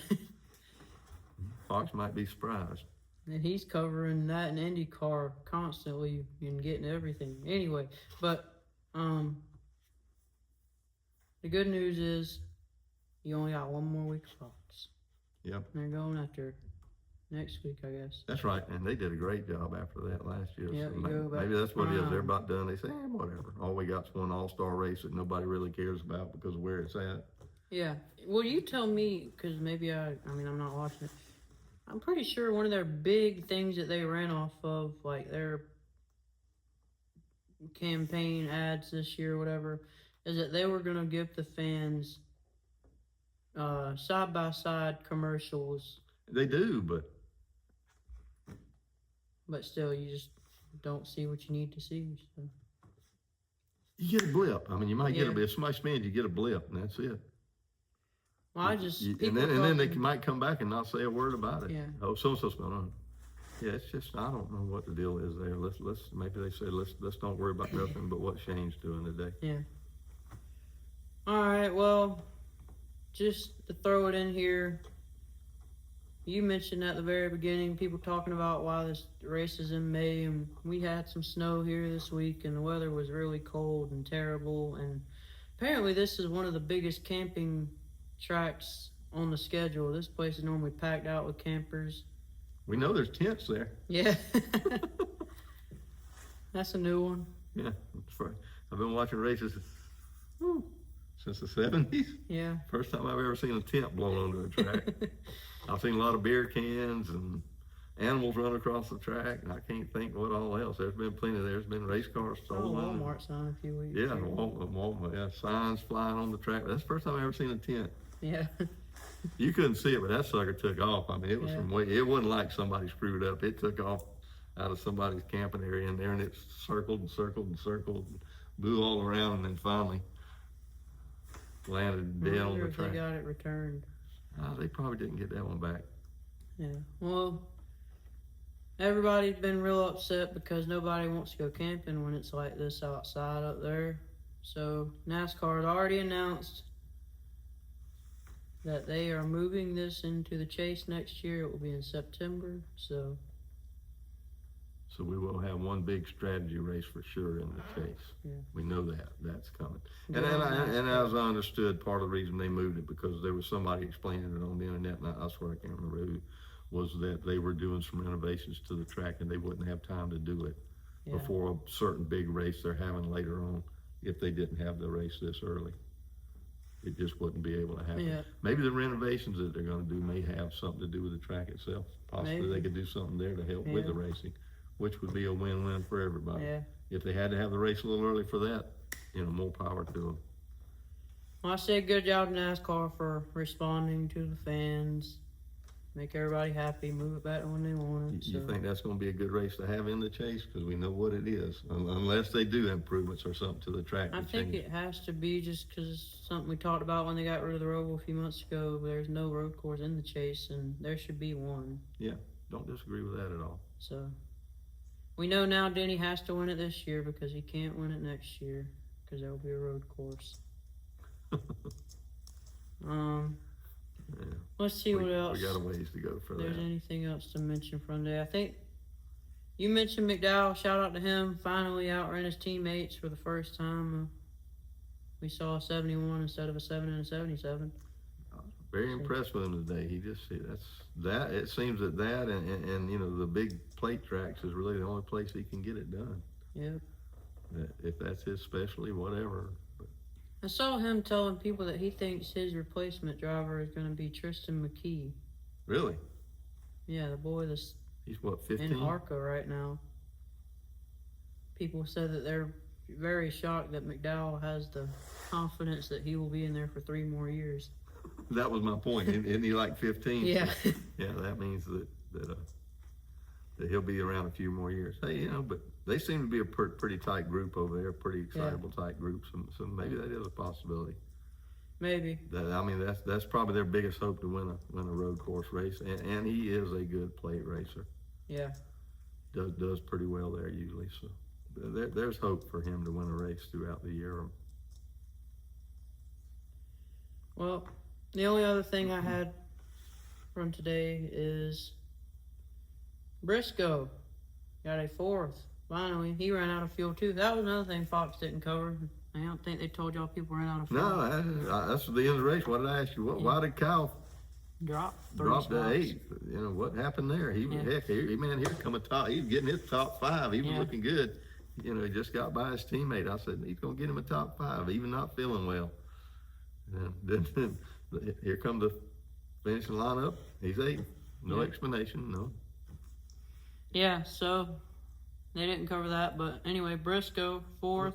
Fox might be surprised. And he's covering that in IndyCar constantly and getting everything. Anyway, but the good news is you only got one more week of Fox. Yep. And they're going after next week, I guess. That's right, and they did a great job after that last year. Yeah, so maybe that's what it is. They're about done. They say, whatever. All we got's one all-star race that nobody really cares about because of where it's at. Yeah. Well, you tell me, because maybe I'm not watching it. I'm pretty sure one of their big things that they ran off of, like their campaign ads this year or whatever, is that they were going to give the fans side-by-side commercials. They do, but still, you just don't see what you need to see. So. You get a blip. You might get a blip. If somebody spins, you get a blip, and that's it. Well, and then they might come back and not say a word about it. Yeah. Oh, so-and-so's going on. Yeah, it's just, I don't know what the deal is there. Maybe they say, let's don't worry about nothing but what Shane's doing today. Yeah. All right, well, just to throw it in here, you mentioned at the very beginning, people talking about why this race is in May, and we had some snow here this week, and the weather was really cold and terrible, and apparently this is one of the biggest camping tracks on the schedule. This place is normally packed out with campers. We know there's tents there. Yeah. That's a new one. Yeah, that's right. I've been watching races since the 70s. Yeah. First time I've ever seen a tent blown onto a track. I've seen a lot of beer cans and animals run across the track, and I can't think what all else. There's been plenty. There's been race cars stolen. Walmart sign a few weeks. Yeah, Walmart. Yeah, signs flying on the track. That's the first time I've ever seen a tent. Yeah. You couldn't see it, but that sucker took off. It was it wasn't like somebody screwed up. It took off out of somebody's camping area in there, and it circled and circled and circled, and blew all around, and then finally landed dead on the track. They got it returned. They probably didn't get that one back. Yeah. Well, everybody's been real upset because nobody wants to go camping when it's like this outside up there. So NASCAR has already announced that they are moving this into the Chase next year. It will be in September. So we will have one big strategy race for sure in the Chase. Yeah. We know that's coming. And as I understood, part of the reason they moved it because there was somebody explaining it on the internet, and I swear I can't remember who, was that they were doing some renovations to the track and they wouldn't have time to do it before a certain big race they're having later on if they didn't have the race this early. It just wouldn't be able to happen. Yeah. Maybe the renovations that they're going to do may have something to do with the track itself. Possibly they could do something there to help with the racing, which would be a win-win for everybody. Yeah. If they had to have the race a little early for that, more power to them. Well, I say good job NASCAR for responding to the fans. Make everybody happy, move it back when they want it. You think that's going to be a good race to have in the Chase? Because we know what it is. Unless they do improvements or something to the track. I think it has to be just because it's something we talked about when they got rid of the Roval a few months ago. There's no road course in the Chase, and there should be one. Yeah, don't disagree with that at all. So we know now Denny has to win it this year because he can't win it next year because there will be a road course. Let's see what else. We got a ways to go for that. There's anything else to mention from there? I think you mentioned McDowell. Shout out to him. Finally outran his teammates for the first time. We saw a 71 instead of a 7 and a 77. Very impressed with him today. He just it seems that and you know the big plate tracks is really the only place he can get it done. Yep. If that's his specialty, whatever. But I saw him telling people that he thinks his replacement driver is going to be Tristan McKee. Really? Yeah, the boy that's he's what, 15? in ARCA right now. People said that they're very shocked that McDowell has the confidence that he will be in there for 3 more years. That was my point. Isn't he like 15? Yeah. So, yeah, that means that he'll be around a few more years. Hey, you know, but they seem to be a pretty tight group over there, pretty excitable tight group. So maybe that is a possibility. Maybe. That's probably their biggest hope to win a road course race, and he is a good plate racer. Yeah. Does pretty well there usually. So there's hope for him to win a race throughout the year. Well, the only other thing I had from today is Briscoe got a 4th. Finally, he ran out of fuel too. That was another thing Fox didn't cover. I don't think they told y'all people ran out of fuel. No, that's the end of the race. What did I ask you? Why did Kyle drop to 8th? You know what happened there? He was here come a top. He was getting his top 5. He was looking good. You know, he just got by his teammate. I said he's gonna get him a top 5, even not feeling well. And then here come the finishing lineup. He's 8th. No explanation. No. Yeah. So they didn't cover that, but anyway, Briscoe 4th.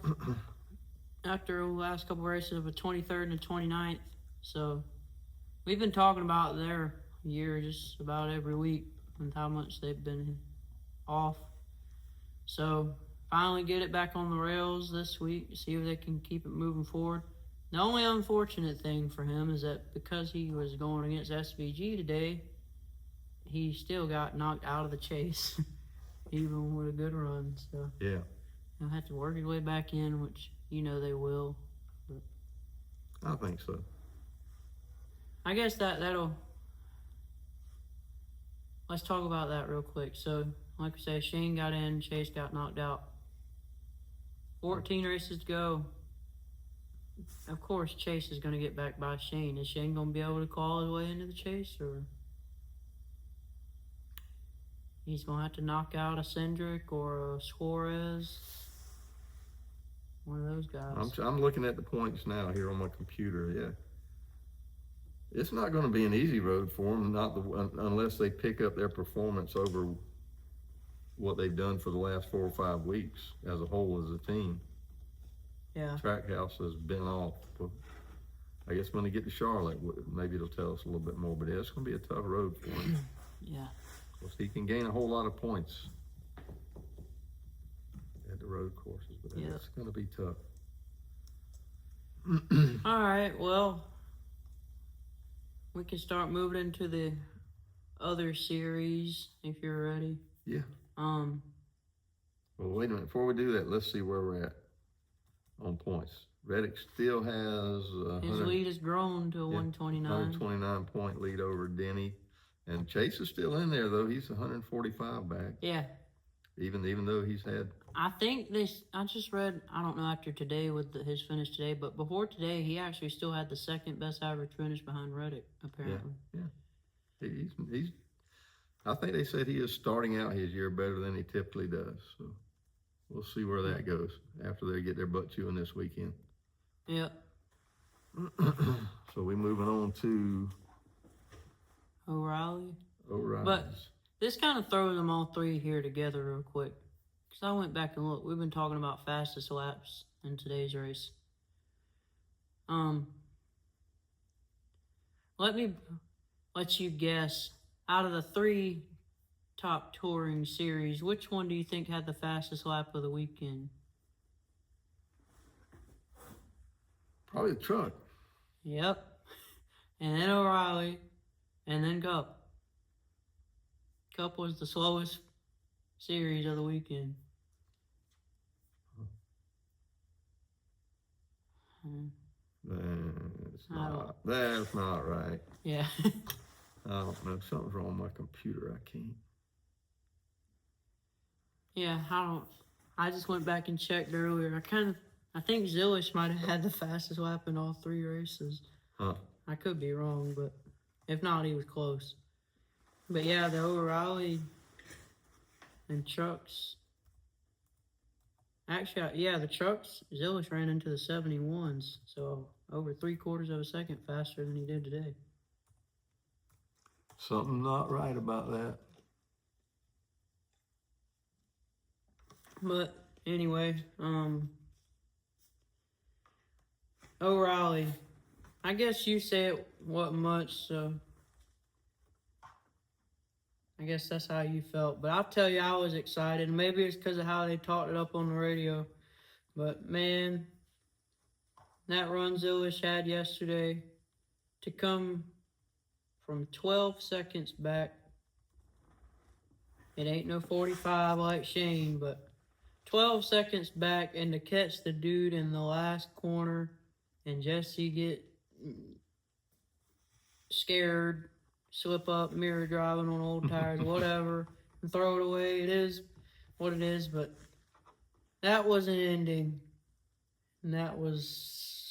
After the last couple races of a 23rd and a 29th. So we've been talking about their year just about every week and how much they've been off. So finally get it back on the rails this week, see if they can keep it moving forward. The only unfortunate thing for him is that because he was going against SVG today, he still got knocked out of the chase, even with a good run. So yeah, he'll have to work his way back in, which you know they will. But I think so. I guess that'll. Let's talk about that real quick. So, like we say, Shane got in, Chase got knocked out. 14 races to go. Of course, Chase is going to get back by Shane. Is Shane going to be able to claw his way into the chase, or he's going to have to knock out a Hendrick or a Suarez? One of those guys. I'm looking at the points now here on my computer. Yeah, it's not going to be an easy road for them, unless they pick up their performance over what they've done for the last 4 or 5 weeks as a whole as a team. Yeah. Trackhouse has been off. I guess when they get to Charlotte, maybe it'll tell us a little bit more. But it's going to be a tough road for him. Yeah. Because he can gain a whole lot of points at the road courses, but it's going to be tough. All right, well, we can start moving into the other series if you're ready. Yeah. Well, wait a minute. Before we do that, let's see where we're at on points. Reddick still has his lead has grown to 129. 129 point lead over Denny. And Chase is still in there, though. He's 145 back. Yeah. Even though he's had... I think this... I just read, I don't know after today with his finish today, but before today, he actually still had the second best average finish behind Reddick, apparently. Yeah. He's... I think they said he is starting out his year better than he typically does. So we'll see where that goes after they get their butt chewing this weekend. Yep. So we're moving on to... O'Reilly. O'Reilly. But this kind of throws them all three here together real quick. Because I went back and looked. We've been talking about fastest laps in today's race. Let me let you guess, out of the 3 top touring series, which one do you think had the fastest lap of the weekend? Probably the truck. Yep. And then O'Reilly. And then Cup. Cup was the slowest series of the weekend. That's not right. Yeah. I don't know. Something's wrong with my computer. I can't. Yeah, I just went back and checked earlier. I think Zilisch might have had the fastest lap in all 3 races. Huh. I could be wrong, but If not, he was close. But yeah, the O'Reilly and trucks. Actually, yeah, the trucks, Zilisch ran into the 71s, so over 3/4 of a second faster than he did today. Something not right about that. But anyway, O'Reilly, I guess you say it wasn't much, so I guess that's how you felt. But I'll tell you, I was excited. Maybe it's because of how they talked it up on the radio. But, man, that run Zilisch had yesterday to come from 12 seconds back. It ain't no 45 like Shane, but 12 seconds back, and to catch the dude in the last corner and Jesse get scared, slip up, mirror driving on old tires, whatever, and throw it away. It is what it is, but that was an ending, and that was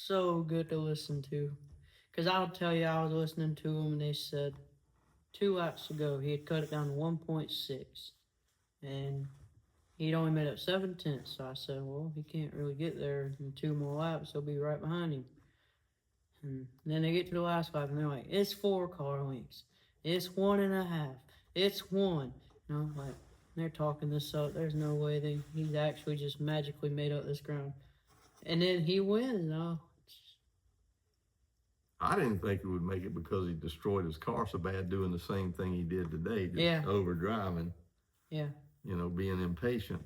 so good to listen to. Because I'll tell you, I was listening to them, and they said 2 laps ago he had cut it down to 1.6, and he'd only made up 7/10. So I said, well, he can't really get there in 2 more laps. He'll be right behind him. And then they get to the last lap, and they're like, it's 4 car lengths. It's 1.5. It's 1. You know, like, they're talking this up. There's no way he's actually just magically made up this ground. And then he wins. Oh, I didn't think he would make it because he destroyed his car so bad doing the same thing he did today, just overdriving. Yeah. You know, being impatient.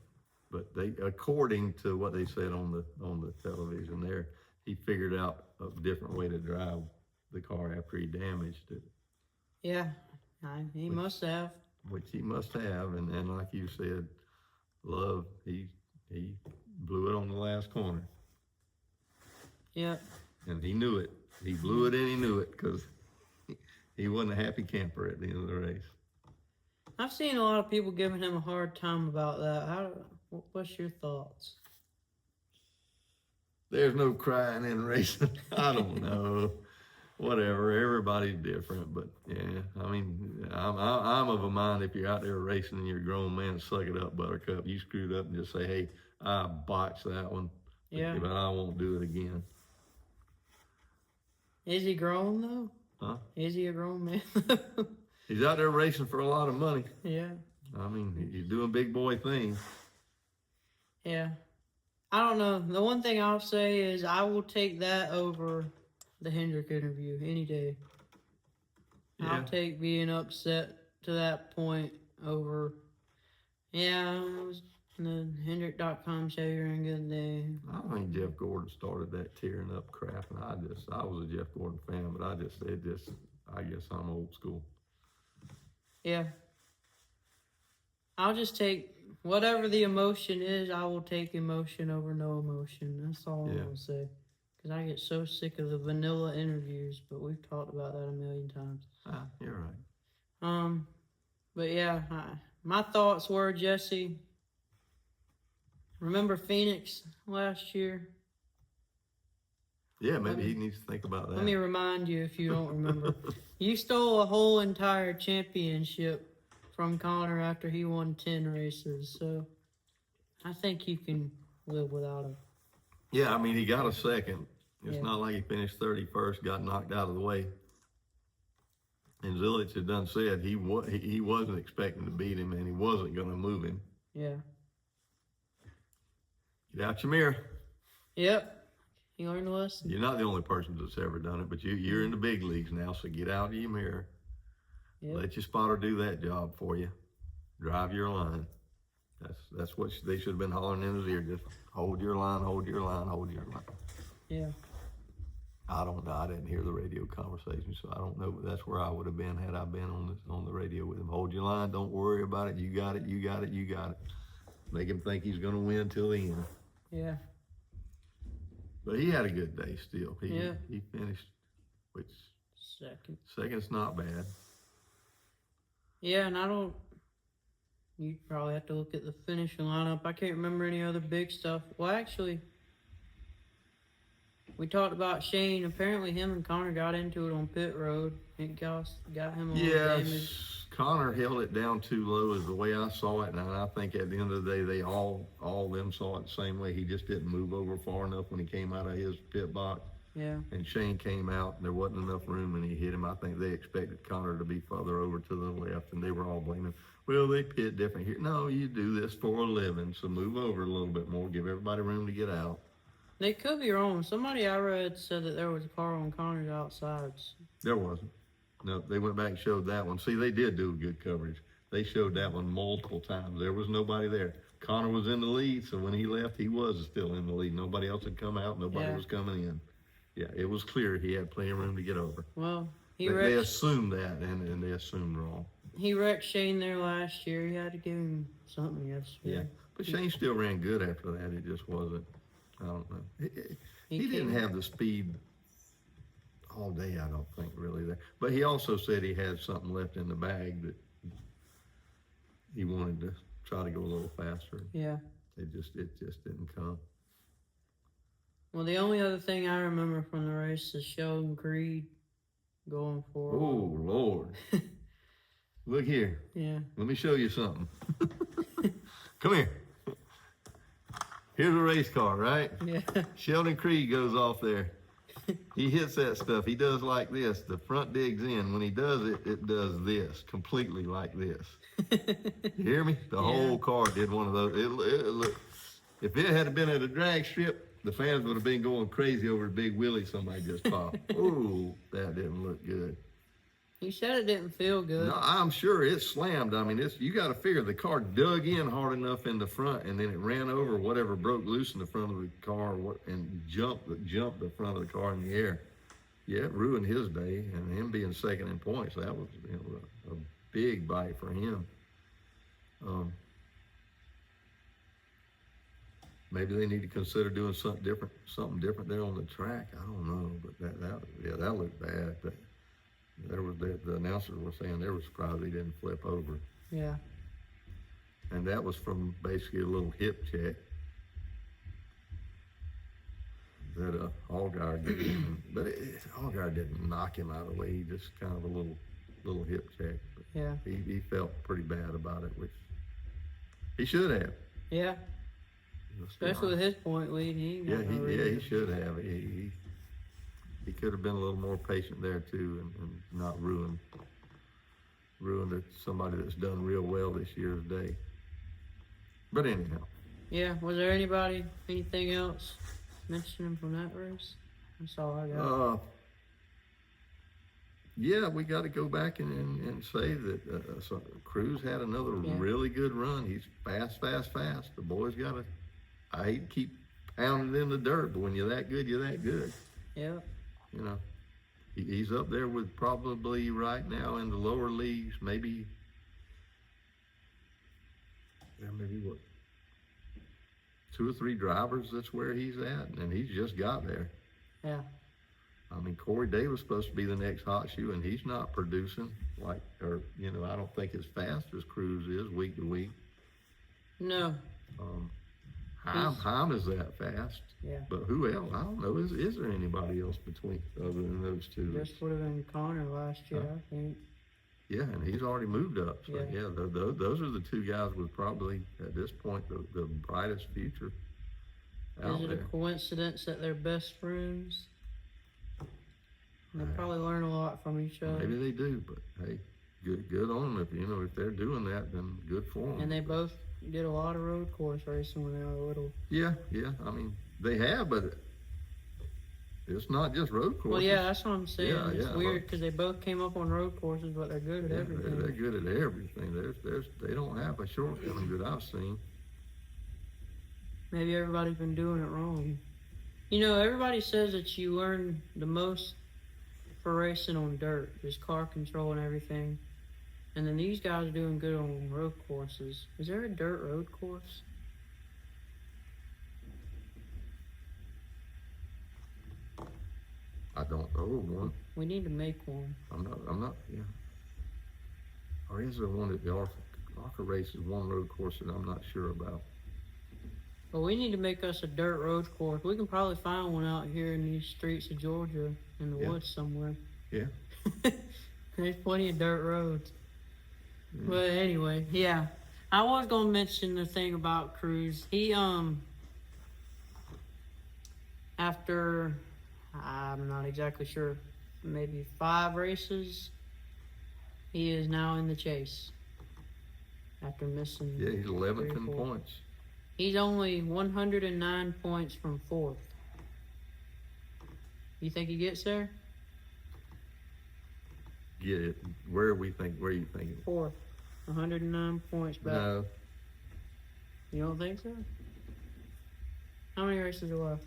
But they, according to what they said on the television there, he figured out a different way to drive the car after he damaged it. Yeah, he must have. Which he must have, and like you said, Love, he blew it on the last corner. Yeah. And he knew it. He blew it and he knew it because he wasn't a happy camper at the end of the race. I've seen a lot of people giving him a hard time about that. What's your thoughts? There's no crying in racing. I don't know. Whatever. Everybody's different, but yeah. I mean, I'm of a mind if you're out there racing and you're a grown man, suck it up, Buttercup. You screwed up and just say, hey, I botched that one. Yeah. But I won't do it again. Is he grown though? Huh? Is he a grown man? He's out there racing for a lot of money. Yeah. I mean, he's doing big boy things. Yeah. I don't know. The one thing I'll say is I will take that over the Hendrick interview any day. Yeah. I'll take being upset to that point over, yeah, it was the Hendrick.com show you're in good day. I think Jeff Gordon started that tearing up crap, and I was a Jeff Gordon fan, but I guess I'm old school. Yeah. I'll just take whatever the emotion is, I will take emotion over no emotion. That's all I'm going to say. Because I get so sick of the vanilla interviews, but we've talked about that a million times. You're right. But yeah, my thoughts were, Jesse, remember Phoenix last year? Yeah, maybe he needs to think about that. Let me remind you if you don't remember. You stole a whole entire championship from Connor after he won 10 races, so I think you can live without him. Yeah, I mean, he got a second. It's not like he finished 31st, got knocked out of the way. And Zilisch had done said he wasn't expecting to beat him, and he wasn't going to move him. Yeah. Get out your mirror. Yep. You learned a lesson. You're not the only person that's ever done it, but you're in the big leagues now, so get out of your mirror. Yep. Let your spotter do that job for you. Drive your line. That's what they should have been hollering in his ear. Just hold your line, hold your line, hold your line. Yeah. I don't know. I didn't hear the radio conversation, so I don't know. But that's where I would have been had I been on the radio with him. Hold your line. Don't worry about it. You got it. You got it. You got it. Make him think he's going to win till the end. Yeah. But he had a good day still. He finished, which second's not bad. Yeah, and you probably have to look at the finishing lineup. I can't remember any other big stuff. Well, actually, We talked about Shane. Apparently, him and Connor got into it on pit road. It got him a little damage. Yes, Connor held it down too low is the way I saw it, and I think at the end of the day, they all of them saw it the same way. He just didn't move over far enough when he came out of his pit box. Yeah. And Shane came out, and there wasn't enough room, and he hit him. I think they expected Connor to be further over to the left, and they were all blaming, well, they pit different here. No, you do this for a living, so move over a little bit more, give everybody room to get out. They could be wrong. Somebody I read said that there was a car on Connor's outsides. There wasn't. No, they went back and showed that one. See, they did do good coverage. They showed that one multiple times. There was nobody there. Connor was in the lead, so when he left, he was still in the lead. Nobody else had come out. Nobody was coming in. Yeah, it was clear he had plenty of room to get over. Well, they assumed that, and they assumed wrong. He wrecked Shane there last year. He had to give him something yesterday. Yeah, but Shane still ran good after that. It just wasn't, I don't know. He didn't have the speed all day, I don't think, really there. But he also said he had something left in the bag that he wanted to try to go a little faster. Yeah. It just didn't come. Well, the only other thing I remember from the race is Sheldon Creed going forward. Oh, Lord. Look here. Yeah. Let me show you something. Come here. Here's a race car, right? Yeah. Sheldon Creed goes off there. He hits that stuff. He does like this. The front digs in. When he does it, it does this, completely like this. You hear me? The whole car did one of those. Look, if it had been at a drag strip, the fans would have been going crazy over the big wheelie somebody just popped. Ooh, that didn't look good. He said it didn't feel good. No, I'm sure it slammed. I mean, you got to figure the car dug in hard enough in the front, and then it ran over whatever broke loose in the front of the car, and jumped the front of the car in the air. Yeah, it ruined his day, and him being second in points, that was a big bite for him. Maybe they need to consider doing something different there on the track. I don't know, but that looked bad. The announcers were saying they were surprised he didn't flip over. Yeah. And that was from basically a little hip check that Allgaier gave him. But Allgaier didn't knock him out of the way. He just kind of a little hip check. But yeah. He felt pretty bad about it, which he should have. Yeah. Especially with his point lead. He should have. He could have been a little more patient there too, and not ruined somebody that's done real well this year's day. But anyhow. Yeah. Was there anything else mentioning from that race? That's all I got. Yeah, we got to go back and say that Crews had another really good run. He's fast. The boys got to. I hate to keep pounding in the dirt, but when you're that good, you're that good. Yeah. You know, he's up there with probably right now in the lower leagues, maybe what, 2 or 3 drivers. That's where he's at, and he's just got there. Yeah. I mean, Corey Day was supposed to be the next hot shoe, and he's not producing I don't think as fast as Crews is week to week. No. Heim is that fast. Yeah. But who else? I don't know. Is there anybody else other than those two? Just would have been Connor last year, I think. Yeah, and he's already moved up. So those are the 2 guys with probably at this point the brightest future out there. Is it a coincidence that they're best friends? They probably learn a lot from each other. Maybe they do, but hey, good on them. If they're doing that, then good for them. And they both did a lot of road course racing when they were little. Yeah. I mean, they have, but it's not just road courses. Well, yeah, that's what I'm saying. It's weird because they both came up on road courses, but they're good at everything. They're good at everything. They don't have a shortcoming that I've seen. Maybe everybody's been doing it wrong. Everybody says that you learn the most for racing on dirt, just car control and everything. And then these guys are doing good on road courses. Is there a dirt road course? I don't know one. We need to make one. I'm not, yeah. Or is there one that the ARCA races one road course that I'm not sure about? Well, we need to make us a dirt road course. We can probably find one out here in these streets of Georgia, in the Yeah. woods somewhere. Yeah. There's plenty of dirt roads. But anyway, yeah. I was gonna mention the thing about Crews. He after I'm not exactly sure, maybe 5 races, he is now in the chase. After missing Yeah, he's 11th 3 or in 4. points. He's only 109 points from 4th. You think he gets there? Get it? Where are you thinking? 4th. 109 points back. No. You don't think so? How many races are left?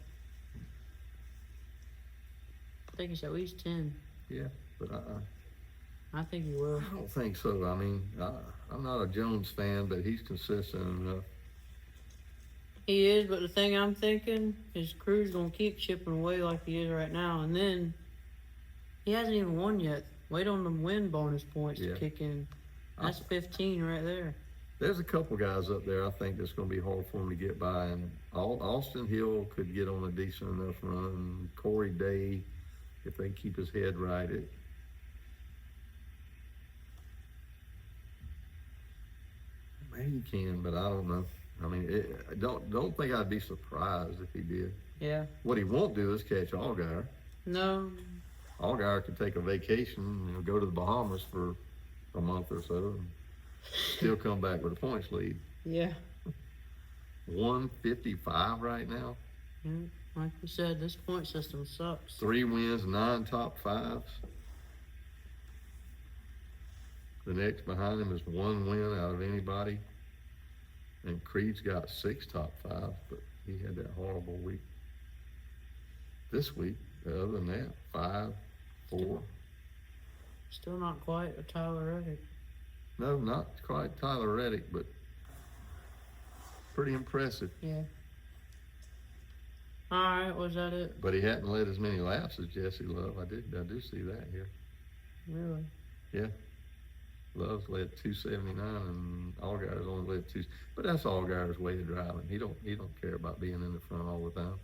I think it's at least 10. Yeah, but I think he will. I don't think so. I mean, I'm not a Jones fan, but he's consistent enough. He is, but the thing I'm thinking is Crews gonna keep chipping away like he is right now, and then he hasn't even won yet. Wait on the win bonus points Yeah. to kick in. That's 15 right there. There's a couple guys up there I think that's going to be hard for him to get by, and Austin Hill could get on a decent enough run. Corey Day, if they keep his head right, maybe he can, but I don't know. I mean, I don't think I'd be surprised if he did. Yeah. What he won't do is catch Allgaier. No. Allgaier could take a vacation, go to the Bahamas for a month or so, and still come back with a points lead. Yeah. 155 right now. Yeah. Like you said, this point system sucks. 3 wins, 9 top 5s. The next behind him is 1 win out of anybody. And Creed's got 6 top 5s, but he had that horrible week. This week, other than that, 5, 4. Still not quite a Tyler Reddick. No, not quite Tyler Reddick, but pretty impressive. Yeah. All right, was that it? But he hadn't led as many laps as Jesse Love. I do see that here. Really? Yeah. Love's led 279 and Allgaier's only led 2. But that's Allgaier's way of driving. He don't care about being in the front all the time.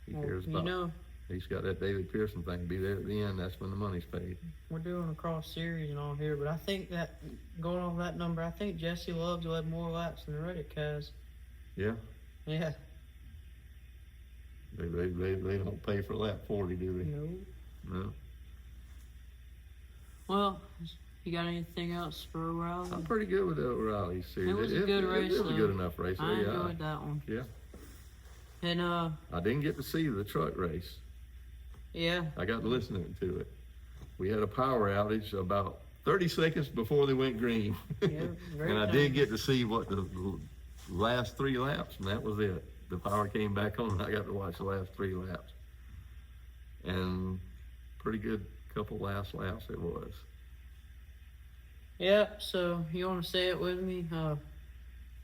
He cares about. He's got that David Pearson thing. Be there at the end. That's when the money's paid. We're doing a cross series and all here, but I think that going off that number, I think Jesse Love's led more laps than Reddick has. Yeah. Yeah. They don't pay for lap 40, do they? No. No. Well, you got anything else for O'Reilly? I'm pretty good with the O'Reilly series. It was a good race. It was a good enough race. I enjoyed that one. Yeah. And I didn't get to see the truck race. Yeah. I got listening to it. We had a power outage about 30 seconds before they went green. Yeah, and I did get to see what the last 3 laps, and that was it. The power came back on, and I got to watch the last 3 laps. And pretty good couple last laps it was. Yeah, so you want to say it with me?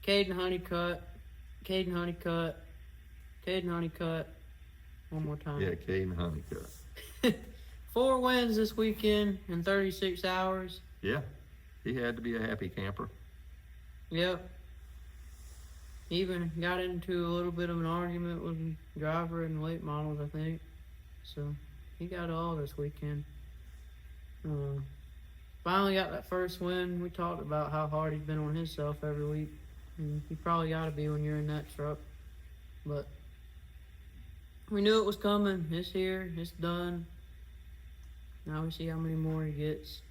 Kaden Honeycutt. One more time. Yeah, Kaden Honeycutt. 4 wins this weekend in 36 hours. Yeah, he had to be a happy camper. Yep. Even got into a little bit of an argument with the driver in late models, I think. So he got it all this weekend. Finally got that first win. We talked about how hard he's been on himself every week. And you probably got to be when you're in that truck. But we knew it was coming. It's here. It's done. Now we see how many more he gets.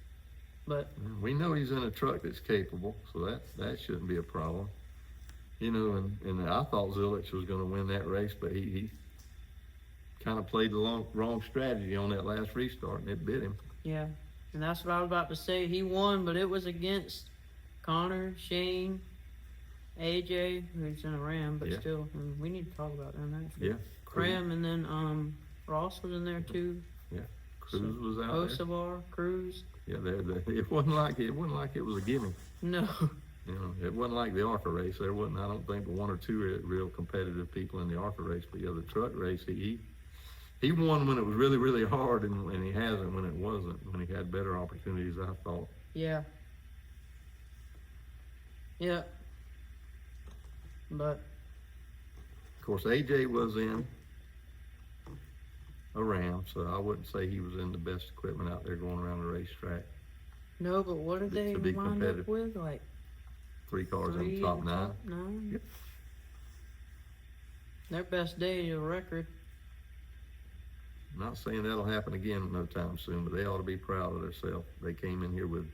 But we know he's in a truck that's capable, so that shouldn't be a problem. And I thought Zilisch was going to win that race, but he kind of played the wrong strategy on that last restart, and it bit him. Yeah, and that's what I was about to say. He won, but it was against Connor, Shane, AJ, who's in a Ram, but still, we need to talk about them actually. Yeah. Ram, and then Ross was in there too. Yeah. Cruz was out Hocevar, Crews. Yeah, it wasn't like it was a gimme. No. It wasn't like the ARCA race. There wasn't, I don't think, 1 or 2 real competitive people in the ARCA race. But yeah, the truck race, he won when it was really, really hard, and he hasn't when it wasn't, when he had better opportunities, I thought. Yeah. Yeah. But course, AJ was in a Ram, so I wouldn't say he was in the best equipment out there going around the racetrack. No, but what did they To be wind competitive. up with? Like 3 cars in three the top in the 9. top 9? Yep. Their best day to a record. I'm not saying that'll happen again no time soon, but they ought to be proud of themselves. They came in here with,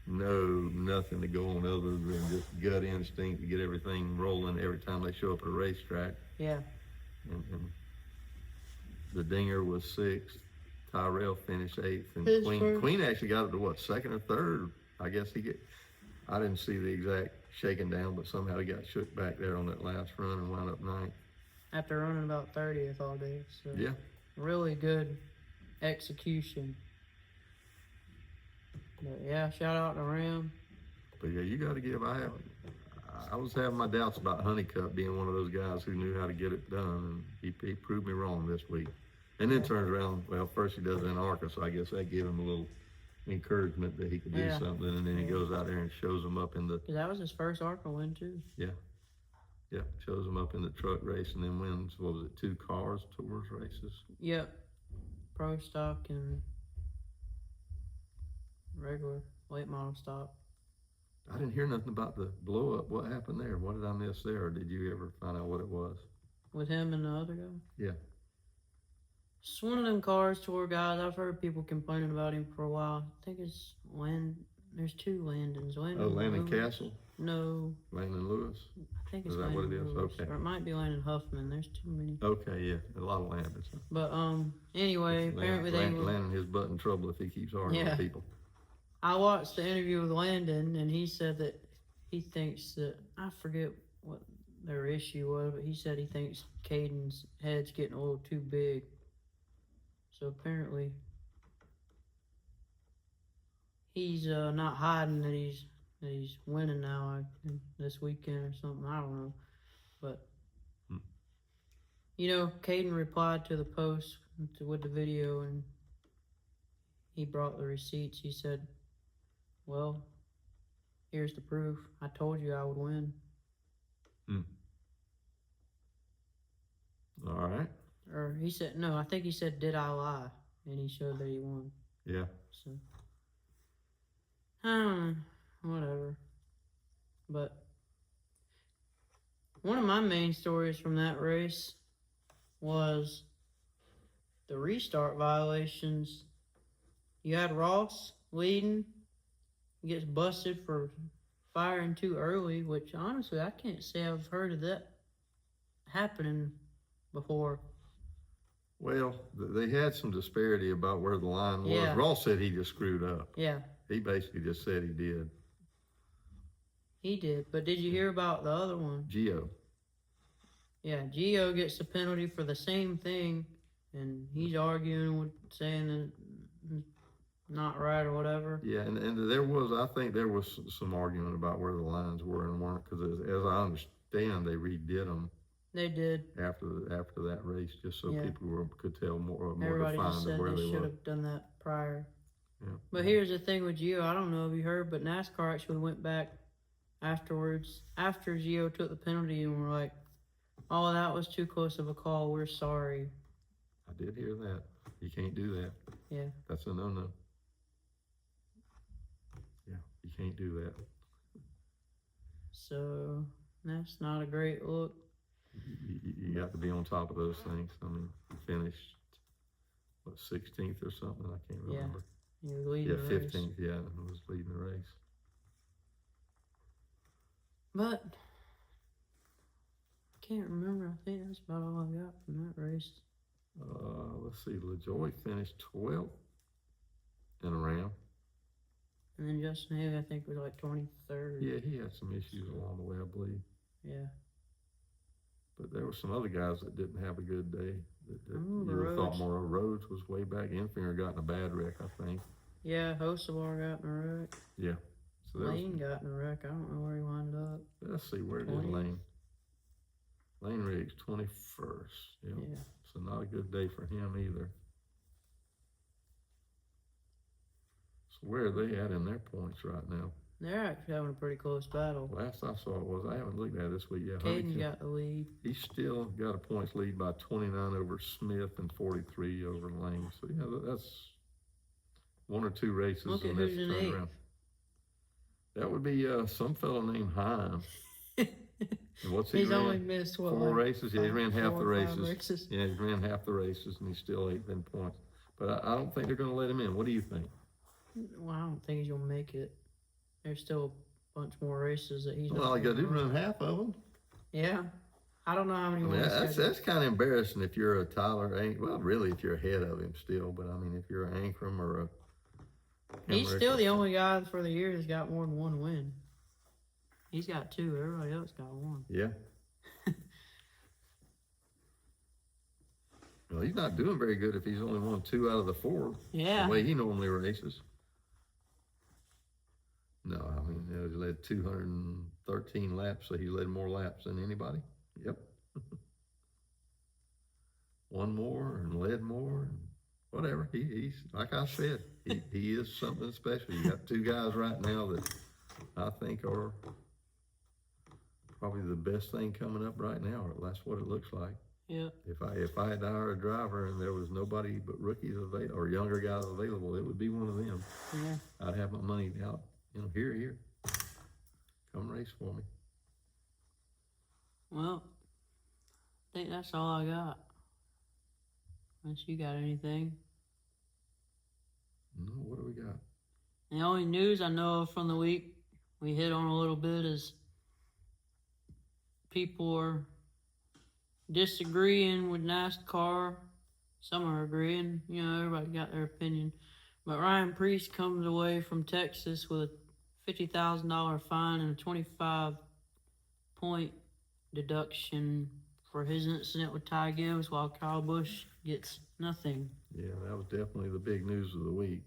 nothing to go on other than just gut instinct to get everything rolling every time they show up at a racetrack. Yeah. And the Dinger was 6th. Tyrell finished 8th, and His first. Queen actually got it to what, 2nd or 3rd? I guess I didn't see the exact shaking down, but somehow he got shook back there on that last run and wound up 9th. After running about 30th all day. So Yeah. really good execution. But yeah, shout out to Ram. But yeah, you got to give. I was having my doubts about Honeycutt being one of those guys who knew how to get it done, and he proved me wrong this week. And then turns around. Well, first he does it in ARCA, so I guess that gave him a little encouragement that he could do something. And then he goes out there and shows them up in the. Cause that was his first ARCA win too. Yeah, shows them up in the truck race, and then wins. What was it? 2 cars tours races. Yep, pro stock and regular late model stock. I didn't hear nothing about the blow up. What happened there? What did I miss there? Or did you ever find out what it was? With him and the other guy? Yeah. It's one of them cars tour guys. I've heard people complaining about him for a while. I think it's there's 2 Landons. Landon Castle? No. Landon Lewis? I think it's Is that what it is? Lewis. Okay. Or it might be Landon Huffman. There's too many. Okay, yeah. A lot of Landons. Huh? But anyway, apparently they were... Landon his butt in trouble if he keeps arguing with people. I watched the interview with Landon, and he said that he thinks that, I forget what their issue was, but he said he thinks Kaden's head's getting a little too big. So apparently he's not hiding that he's winning now this weekend or something. I don't know, but Kaden replied to the post with the video, and he brought the receipts. He said, "Well, here's the proof. I told you I would win." All right. Or he said, no, I think he said, "Did I lie?" And he showed that he won. Yeah. So, whatever. But one of my main stories from that race was the restart violations. You had Ross leading. He gets busted for firing too early, which honestly I can't say I've heard of that happening before. Well, they had some disparity about where the line was. Yeah. Ross said he just screwed up. Yeah. He basically just said he did. He did. But did you hear about the other one? Gio. Yeah, Gio gets the penalty for the same thing, and he's arguing with saying that it's not right or whatever. Yeah, and I think there was some argument about where the lines were and weren't, because as I understand, they redid them. They did. After that race, just so people could tell more Everybody just defined said of where they they should were. have done that prior. Yeah. But here's the thing with Gio. I don't know if you heard, but NASCAR actually went back afterwards, after Gio took the penalty, and were like, "Oh, that was too close of a call. We're sorry." I did hear that. You can't do that. Yeah. That's a no-no. Yeah, you can't do that. So that's not a great look. You got to be on top of those things. I mean, you finished, 16th or something? I can't remember. Yeah, he was leading the race. 15th, yeah, I was leading the race. But I can't remember. I think that's about all I got from that race. Let's see. LaJoy finished 12th in a Ram. And then Justin Haley, I think, was like 23rd. Yeah, he had some issues along the way, I believe. Yeah. But there were some other guys that didn't have a good day. That you would have Rhodes. thought more of. Rhodes was way back. Enfinger got in a bad wreck, I think. Yeah, Hocevar got in a wreck. Yeah. So Lane got in a wreck. I don't know where he wound up. Let's see, where did 20th. Lane? Lane Riggs, 21st. Yeah. So not a good day for him either. So where are they at in their points right now? They're actually having a pretty close battle. Last I saw it was, I haven't looked at it this week yet. Caden's got the lead. He's still got a points lead by 29 over Smith and 43 over Lane. So yeah, that's 1 or 2 races. Look at and who's in eighth. That would be some fellow named Heim. And what's he He's ran? only missed what? 4 races? Yeah, he ran half the 4 or 5 races. Yeah, he ran half the races, and he's still 8th in points. But I don't think they're going to let him in. What do you think? Well, I don't think he's gonna make it. There's still a bunch more races that he's. Well, all you got to do is run half of them. Yeah, I don't know how many. I mean, that's kind of embarrassing if you're a Tyler. Well, really, if you're ahead of him still. But I mean, if you're an Ankrum or a. He's still the only guy for the year that's got more than 1 win. He's got 2. Everybody else got 1. Yeah. Well, he's not doing very good if he's only won 2 out of the 4. Yeah. The way he normally races. No, I mean, he led 213 laps, so he led more laps than anybody. Yep. Won more and led more and whatever. He's like I said, he is something special. You got 2 guys right now that I think are probably the best thing coming up right now, or that's what it looks like. Yeah. If I had to hire a driver and there was nobody but rookies available or younger guys available, it would be one of them. Yeah. I'd have my money out. Here. Come race for me. Well, I think that's all I got. Unless you got anything. No, what do we got? The only news I know of from the week we hit on a little bit is people are disagreeing with NASCAR. Some are agreeing. Everybody got their opinion. But Ryan Preece comes away from Texas with a $50,000 fine and a 25-point deduction for his incident with Ty Gibbs, while Kyle Busch gets nothing. Yeah, that was definitely the big news of the week.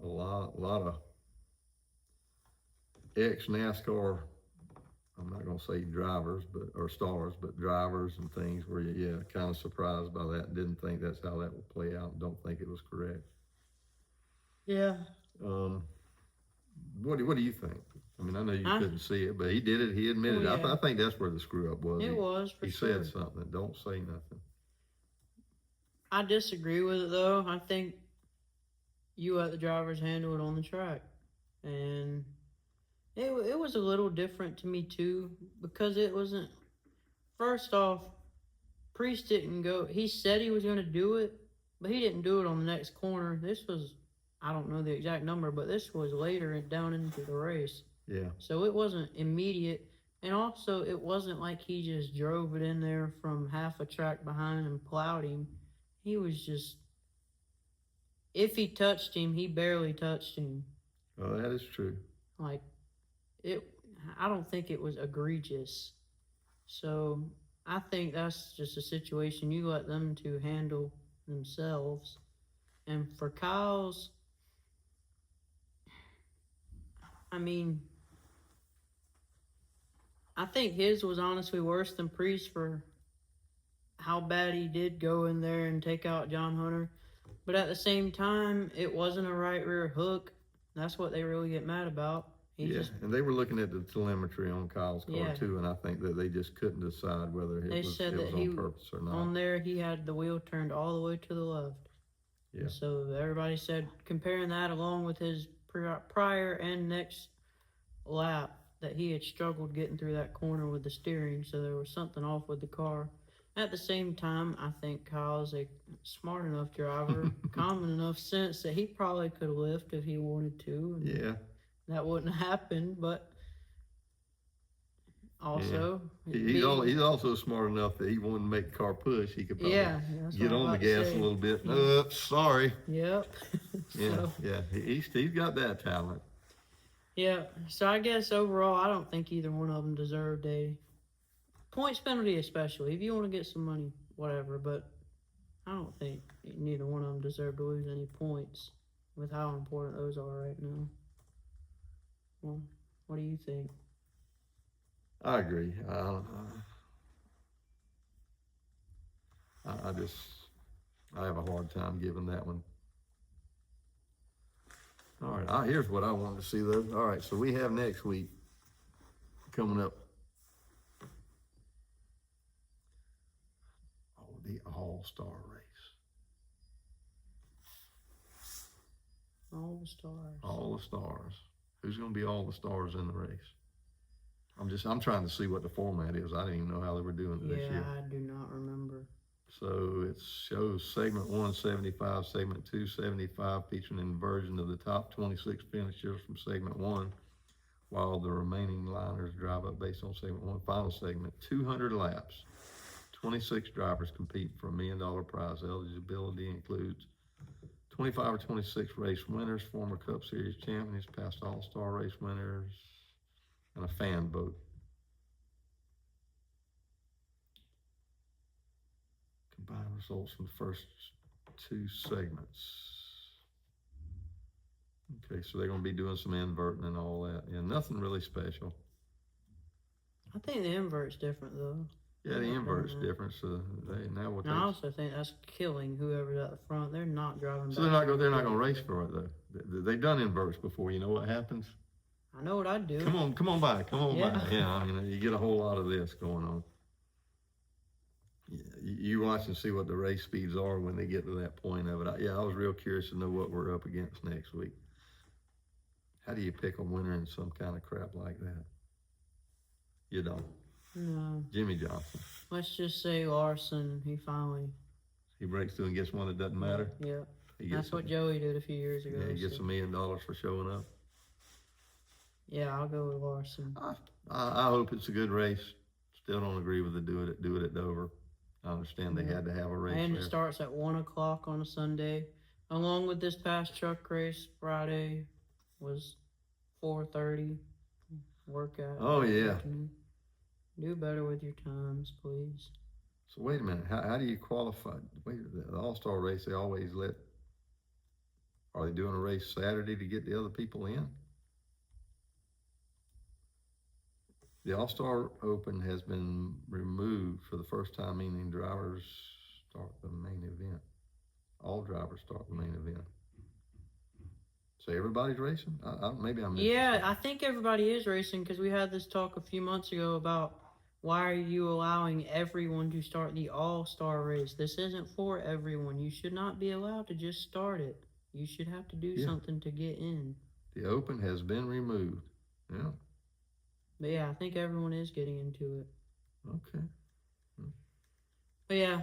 A lot of ex-NASCAR, I'm not going to say drivers, or stars, but drivers and things were, kind of surprised by that. Didn't think that's how that would play out. Don't think it was correct. Yeah. What do you think? I mean, I know you couldn't see it, but he did it. He admitted it. Yeah. I think that's where the screw up was. It was, for sure. He said something. Don't say nothing. I disagree with it, though. I think you let the drivers handle it on the track. And it was a little different to me, too, because it wasn't... First off, Priest didn't go... He said he was going to do it, but he didn't do it on the next corner. This was... I don't know the exact number, but this was later down into the race. Yeah. So it wasn't immediate. And also, it wasn't like he just drove it in there from half a track behind and plowed him. He was just... If he touched him, he barely touched him. Well, that is true. Like, I don't think it was egregious. So, I think that's just a situation you let them two handle themselves. And for Kyle's... I mean, I think his was honestly worse than Priest for how bad he did go in there and take out John Hunter. But at the same time, it wasn't a right rear hook. That's what they really get mad about. And they were looking at the telemetry on Kyle's car too, and I think that they just couldn't decide whether it was on purpose or not. On there, he had the wheel turned all the way to the left. Yeah. So everybody said, comparing that along with his prior and next lap, that he had struggled getting through that corner with the steering, so there was something off with the car. At the same time, I think Kyle's a smart enough driver, common enough sense that he probably could have lifted if he wanted to. Yeah. That wouldn't have happened, but also... He's also smart enough that he wouldn't make the car push. He could probably get on the gas a little bit. Sorry. Yep. He's got that talent. Yeah, so I guess overall, I don't think either one of them deserved a points penalty, especially. If you want to get some money, whatever, but I don't think neither one of them deserved to lose any points with how important those are right now. Well, what do you think? I agree. I have a hard time giving that one. All right, Here's what I wanted to see though. All right, so we have next week coming up. Oh, the All-Star race. All the stars. All the stars. Who's going to be all the stars in the race? I'm trying to see what the format is. I didn't even know how they were doing it this year. Yeah, I do not remember. So it shows segment 1, 75, segment 2, 75, featuring an inversion of the top 26 finishers from segment 1, while the remaining liners drive up based on segment 1. Final segment, 200 laps. 26 drivers compete for $1 million prize. Eligibility includes 25 or 26 race winners, former Cup Series champions, past All-Star race winners, and a fan vote. Combined results from the first 2 segments. Okay, so they're going to be doing some inverting and all that. Yeah, nothing really special. I think the invert's different though. Yeah, the invert's different. So I also think that's killing whoever's at the front. They're not driving. So they're not going to race for it though. They've done inverts before. You know what happens? I know what I'd do. Come on by. Yeah, I mean, you get a whole lot of this going on. You watch and see what the race speeds are when they get to that point of it. I was real curious to know what we're up against next week. How do you pick a winner in some kind of crap like that? You don't. No. Jimmy Johnson. Let's just say Larson, he breaks through and gets one that doesn't matter. Yeah. That's what Joey did a few years ago. Yeah, he gets $1 million for showing up. Yeah, I'll go with Larson. I hope it's a good race. Still don't agree with the do it at Dover. I understand they had to have a race and there. It starts at 1 o'clock on a Sunday. Along with this past truck race, Friday was 4:30 workout. Oh, yeah. Do better with your times, please. So wait a minute. How do you qualify? Wait, the All-Star race, they always are they doing a race Saturday to get the other people in? The All-Star Open has been removed for the first time, meaning drivers start the main event. All drivers start the main event. So everybody's racing? Maybe I'm missing something. I think everybody is racing because we had this talk a few months ago about why are you allowing everyone to start the All-Star race? This isn't for everyone. You should not be allowed to just start it. You should have to do something to get in. The Open has been removed. Yeah. But yeah, I think everyone is getting into it. Okay. But yeah,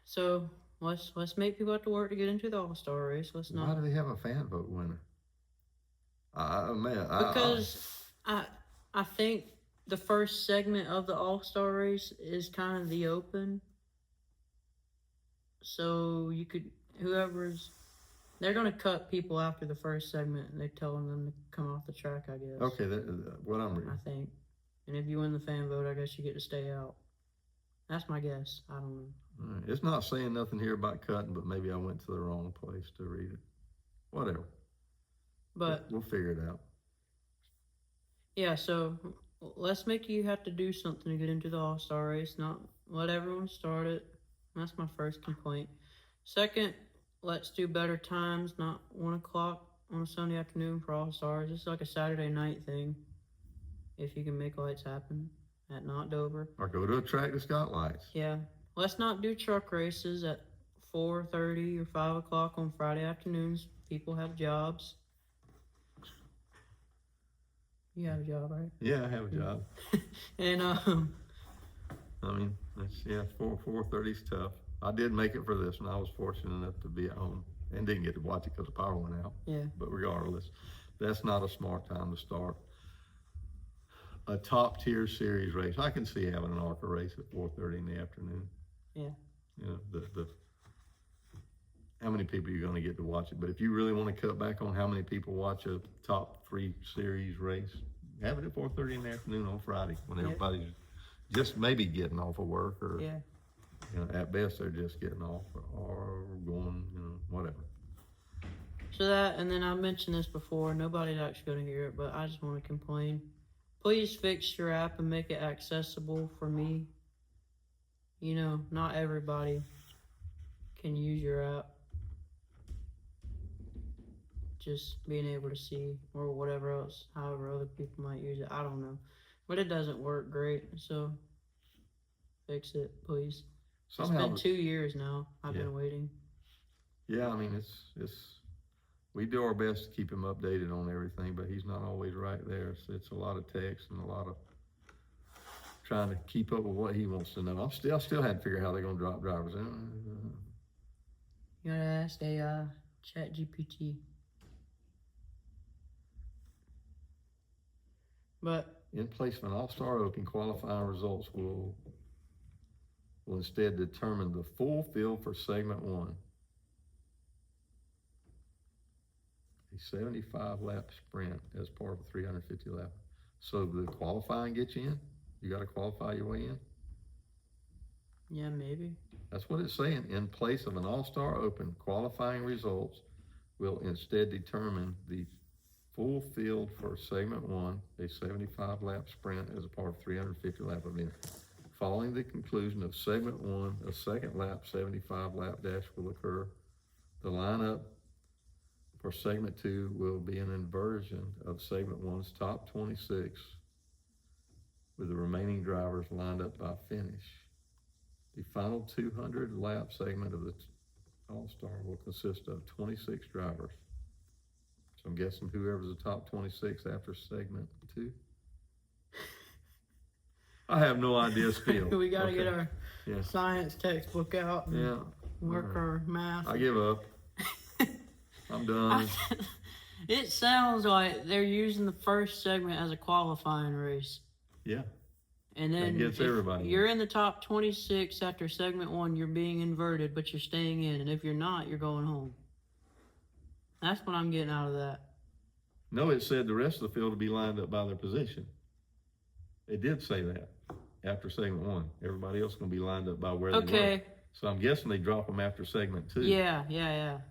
so let's make people have to work to get into the All-Star race. Let's not. Why do they have a fan vote winner? Because I think the first segment of the All-Star race is kind of the Open. So you could they're going to cut people after the first segment, and they're telling them to come off the track, I guess. Okay, what I'm reading. I think. And if you win the fan vote, I guess you get to stay out. That's my guess. I don't know. All right. It's not saying nothing here about cutting, but maybe I went to the wrong place to read it. Whatever. But we'll figure it out. Yeah, so let's make you have to do something to get into the All-Star race, not let everyone start it. That's my first complaint. Second, let's do better times, not 1 o'clock on a Sunday afternoon for All-Stars. It's like a Saturday night thing, if you can make lights happen at not Dover. Or go to a track that's got lights. Yeah. Let's not do truck races at 4:30 or 5 o'clock on Friday afternoons. People have jobs. You have a job, right? Yeah, I have a job. And I mean, 4:30 is tough. I did make it for this one. I was fortunate enough to be at home and didn't get to watch it because the power went out. Yeah. But regardless, that's not a smart time to start a top tier series race. I can see having an ARCA race at 4:30 in the afternoon. Yeah. You know, the how many people are you going to get to watch it? But if you really want to cut back on how many people watch a top 3 series race, have it at 4:30 in the afternoon on Friday when everybody's just maybe getting off of work or, you know, at best they're just getting off or going, you know, whatever. So that, and then I mentioned this before, nobody's actually going to hear it, but I just want to complain. Please fix your app and make it accessible for me. You know, not everybody can use your app. just being able to see or whatever else, however other people might use it. I don't know, but it doesn't work great. So fix it, please. Somehow, it's been 2 years now. I've been waiting. Yeah, I mean, it's we do our best to keep him updated on everything, but he's not always right there. It's a lot of text and a lot of trying to keep up with what he wants to know. I still hadn't figured out how they're going to drop drivers. You gotta ask AI, ChatGPT. But in place of an all-star open, qualifying results will instead determine the full field for segment 1. A 75 lap sprint as part of a 350 lap. So the qualifying gets you in? You got to qualify your way in? yeah, maybe. That's what it's saying. In place of an all-star open, qualifying results will instead determine the full field for segment 1, a 75 lap sprint as a part of a 350 lap event. Following the conclusion of segment 1, a second lap 75 lap dash will occur. The lineup for segment 2 will be an inversion of segment 1's top 26 with the remaining drivers lined up by finish. The final 200 lap segment of the All-Star will consist of 26 drivers. So I'm guessing whoever's the top 26 after segment 2. I have no idea still. We gotta get our science textbook out and work our math. I give up. I'm done. It sounds like they're using the first segment as a qualifying race. Yeah. And then gets everybody. You're in the top 26 after segment 1, you're being inverted, but you're staying in. And if you're not, you're going home. That's what I'm getting out of that. No, it said the rest of the field will be lined up by their position. It did say that after segment 1. Everybody else is going to be lined up by where they were. So I'm guessing they drop them after segment 2. Yeah.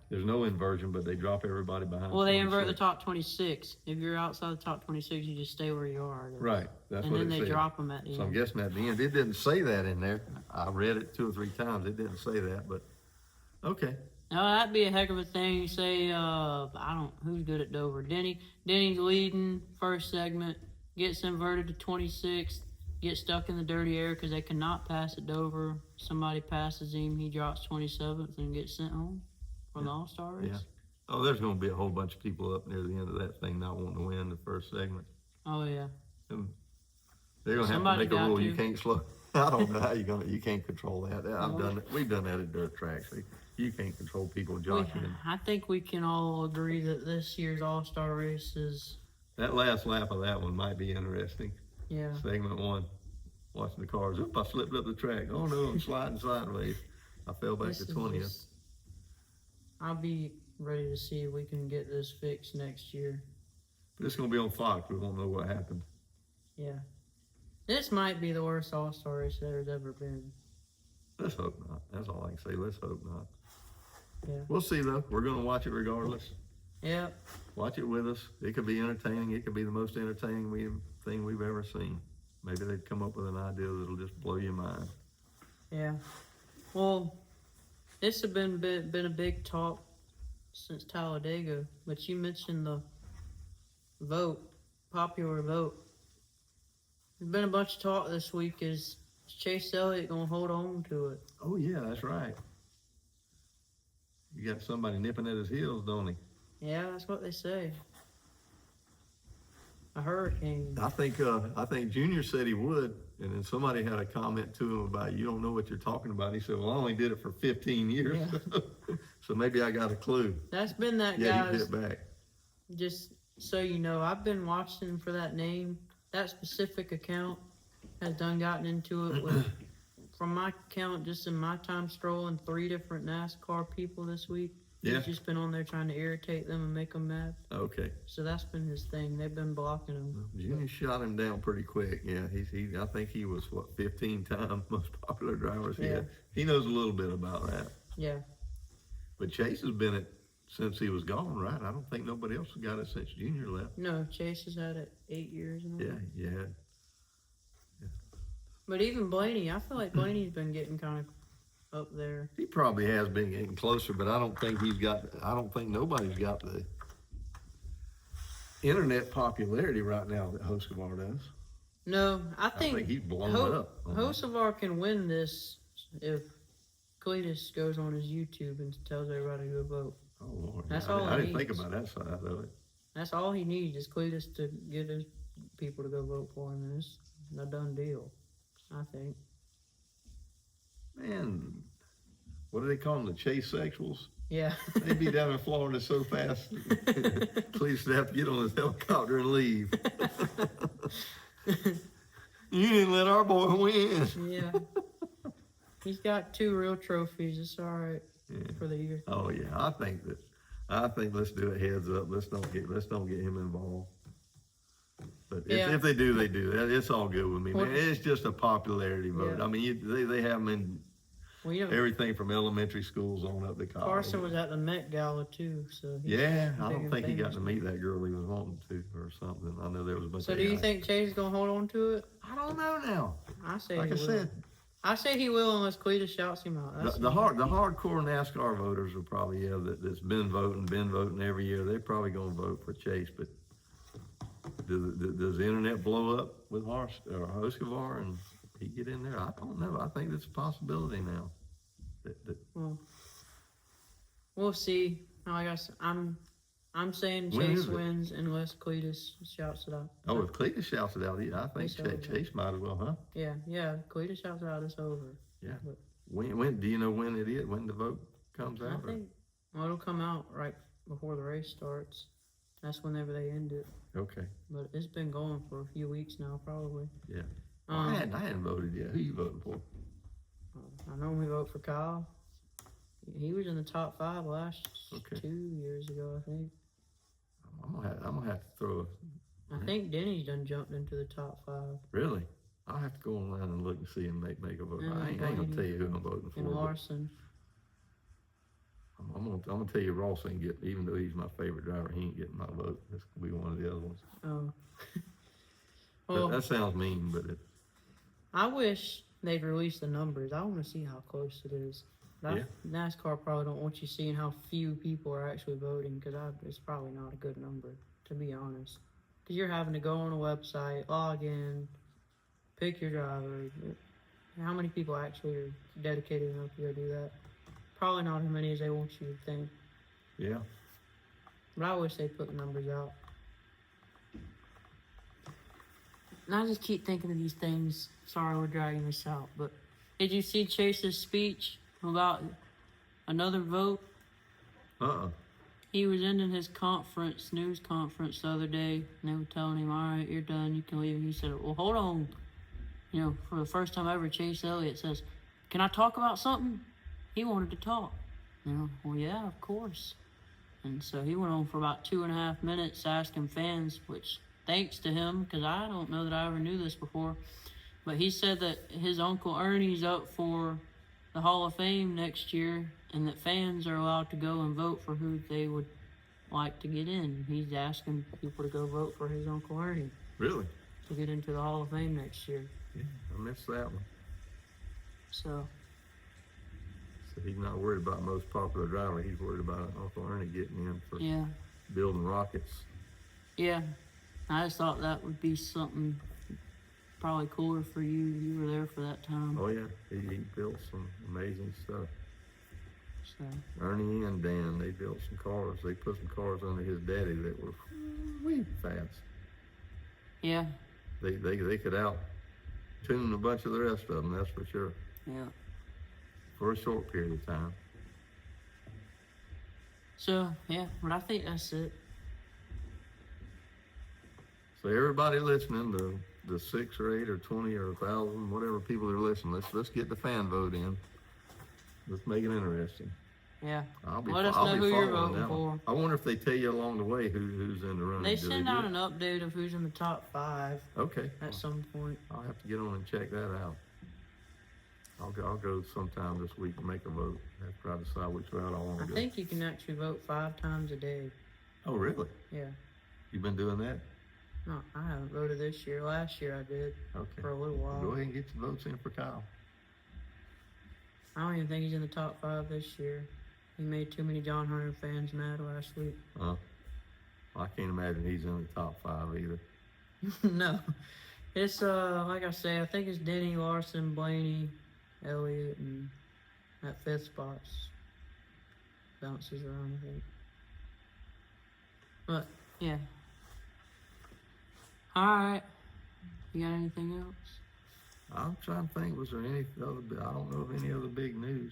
There's no inversion, but they drop everybody behind. Well, they invert the top 26. If you're outside the top 26, you just stay where you are. Right. That's what it said. And then they drop them at the end. So I'm guessing at the end. It didn't say that in there. I read it 2 or 3 times. It didn't say that, but okay. No, that'd be a heck of a thing. Say, who's good at Dover? Denny's leading first segment, gets inverted to 26th, gets stuck in the dirty air because they cannot pass at Dover. Somebody passes him, he drops 27th and gets sent home for the All-Star race. Yeah. Oh, there's going to be a whole bunch of people up near the end of that thing not wanting to win the first segment. Oh, yeah. And they're going to have to make a rule you can't slow. I don't know how you can't control that. I've done it. We've done that at dirt tracks. You can't control people jockeying. I think we can all agree that this year's All-Star race is... That last lap of that one might be interesting. Yeah. Segment 1, watching the cars. Oop, I slipped up the track. Oh no, I'm sliding sideways. I fell back to 20th. I'll be ready to see if we can get this fixed next year. But it's going to be on Fox. We won't know what happened. Yeah. This might be the worst All-Star race there's ever been. Let's hope not. That's all I can say. Let's hope not. Yeah. We'll see though. We're going to watch it regardless. Yep. Watch it with us. It could be entertaining. It could be the most entertaining thing we've ever seen. Maybe they'd come up with an idea that'll just blow your mind. Yeah. Well, this has been a big talk since Talladega, but you mentioned the popular vote. There's been a bunch of talk this week. Is Chase Elliott going to hold on to it? Oh, yeah, that's right. You got somebody nipping at his heels, don't he? Yeah, that's what they say. A hurricane. I think Junior said he would, and then somebody had a comment to him about, you don't know what you're talking about. He said, well, I only did it for 15 years, yeah. So maybe I got a clue. That's been that guy's... Yeah, he hit back. Just so you know, I've been watching for that name. That specific account has gotten into it with, from my count, just in my time scrolling, 3 different NASCAR people this week. Yeah. He's just been on there trying to irritate them and make them mad. Okay. So that's been his thing. They've been blocking him. Junior shot him down pretty quick. Yeah, I think he was 15 times most popular drivers. Yeah. He knows a little bit about that. Yeah. But Chase has been it since he was gone, right? I don't think nobody else has got it since Junior left. No, Chase has had it 8 years now. Yeah. But even Blaney, I feel like Blaney's been getting kind of up there. He probably has been getting closer, but I don't think nobody's got internet popularity right now that Hocevar does. No, I I think think he's blown up. Hocevar can win this if Cletus goes on his YouTube and tells everybody to go vote. Oh Lord, That's I all didn't he think needs. about that side of it. That's all he needs is Cletus to get his people to go vote for him, and it's a done deal, I think. Man, what do they call them? The chase sexuals? Yeah. They'd be down in Florida so fast. Cletus would have to get on his helicopter and leave. You didn't let our boy win. Yeah. He's got 2 real trophies. It's all right for the year. Oh yeah, I think let's do it heads up. Let's don't get him involved. But if they do, they do. It's all good with me, man. It's just a popularity vote. Yeah. I mean, they have them in everything from elementary schools on up to college. Carson was at the Met Gala too, so I don't think he got to meet that girl he was wanting to or something. I know there was a bunch of So do you think Chase is gonna hold on to it? I don't know now. I say Like I said, I say he will unless Cletus shouts him out. the hardcore NASCAR voters are probably that's been voting every year. They're probably gonna vote for Chase, but does the internet blow up with Hocevar and he get in there? I don't know. I think it's a possibility now. Well, we'll see. I guess I'm saying Chase wins unless Cletus shouts it out. Oh, if Cletus shouts it out, I think Chase might as well, huh? Yeah. Cletus shouts it out, it's over. Yeah. But when do you know when it is? When the vote comes out? I think it'll come out right before the race starts. That's whenever they end it. Okay. But it's been going for a few weeks now, probably. Yeah. I hadn't voted yet. Who you voting for? I normally vote for Kyle. He was in the top 5 last 2 years ago, I think. I'm gonna have to throw. I think Denny's done jumped into the top 5. Really? I'll have to go online and look and see and make a vote. I ain't gonna tell you who I'm voting for. And Larson. I'm gonna tell you Ross ain't getting, even though he's my favorite driver, he ain't getting my vote. It's gonna be one of the other ones. Oh. Well, that sounds mean, but I wish they'd release the numbers. I want to see how close it is. NASCAR probably don't want you seeing how few people are actually voting because it's probably not a good number, to be honest. Because you're having to go on a website, log in, pick your driver. How many people actually are dedicated enough to go do that? Probably not as many as they want you to think. Yeah. But I wish they'd put the numbers out. And I just keep thinking of these things. Sorry we're dragging this out, but did you see Chase's speech about another vote? He was ending his news conference the other day, and they were telling him, all right, you're done, you can leave. And he said, well, hold on. For the first time ever, Chase Elliott says, can I talk about something? He wanted to talk. Well, yeah, of course. And so he went on for about 2.5 minutes asking fans, which thanks to him, because I don't know that I ever knew this before, but he said that his Uncle Ernie's up for the Hall of Fame next year, and that fans are allowed to go and vote for who they would like to get in. He's asking people to go vote for his Uncle Ernie. Really? To get into the Hall of Fame next year. Yeah, I missed that one. So he's not worried about most popular driver. He's worried about Uncle Ernie getting in for building rockets. Yeah, I just thought that would be something probably cooler for you. You were there for that time. Oh yeah, he built some amazing stuff. So Ernie and Dan, they built some cars. They put some cars under his daddy that were fast. Yeah. They could out-tune a bunch of the rest of them, that's for sure. Yeah. For a short period of time. So, yeah, but I think that's it. So everybody listening, the 6 or 8 or 20 or 1,000, whatever people are listening, let's get the fan vote in. Let's make it interesting. Yeah. Let us know who you're voting for. I wonder if they tell you along the way who's in the running. They send out an update of who's in the top 5. Okay. At some point. I'll have to get on and check that out. I'll go sometime this week and make a vote after I decide which route I want to go. I think you can actually vote 5 times a day. Oh, really? Yeah. You've been doing that? No, I haven't voted this year. Last year I did. Okay. For a little while. Go ahead and get your votes in for Kyle. I don't even think he's in the top 5 this year. He made too many John Hunter fans mad last week. I can't imagine he's in the top 5 either. No. It's, like I say, I think it's Denny, Larson, Blaney, Elliott, and that 5th spot's bounces around, I think. But, yeah. Alright. You got anything else? I'm trying to think, was there any other, I don't know of any other big news.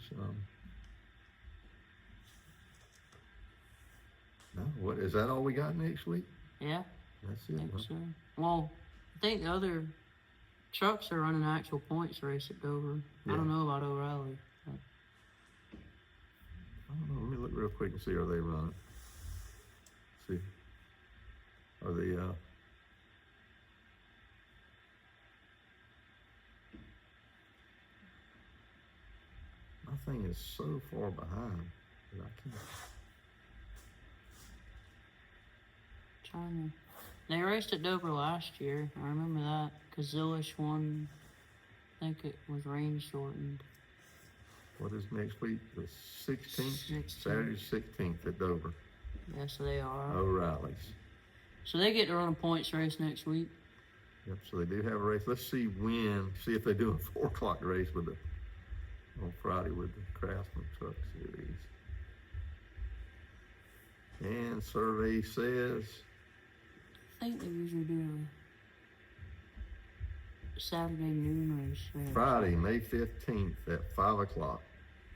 No, what, is that all we got next week? Yeah, That's I it, think huh? so. Well, I think the other trucks are running an actual points race at Dover. Yeah. I don't know about O'Reilly. But I don't know, let me look real quick and see, are they running? See, are they, my thing is so far behind that I can't. they raced at Dover last year. I remember that because Zilisch won. I think it was rain shortened. What is next week? The 16th? 16th. Saturday 16th at Dover. Yeah, so they are. O'Reilly's. So they get to run a points race next week. Yep, so they do have a race. Let's see see if they do a 4 o'clock race on Friday with the Craftsman Truck Series. And survey says, I think they usually do a Saturday noon race. Right? Friday, May 15th at 5 o'clock.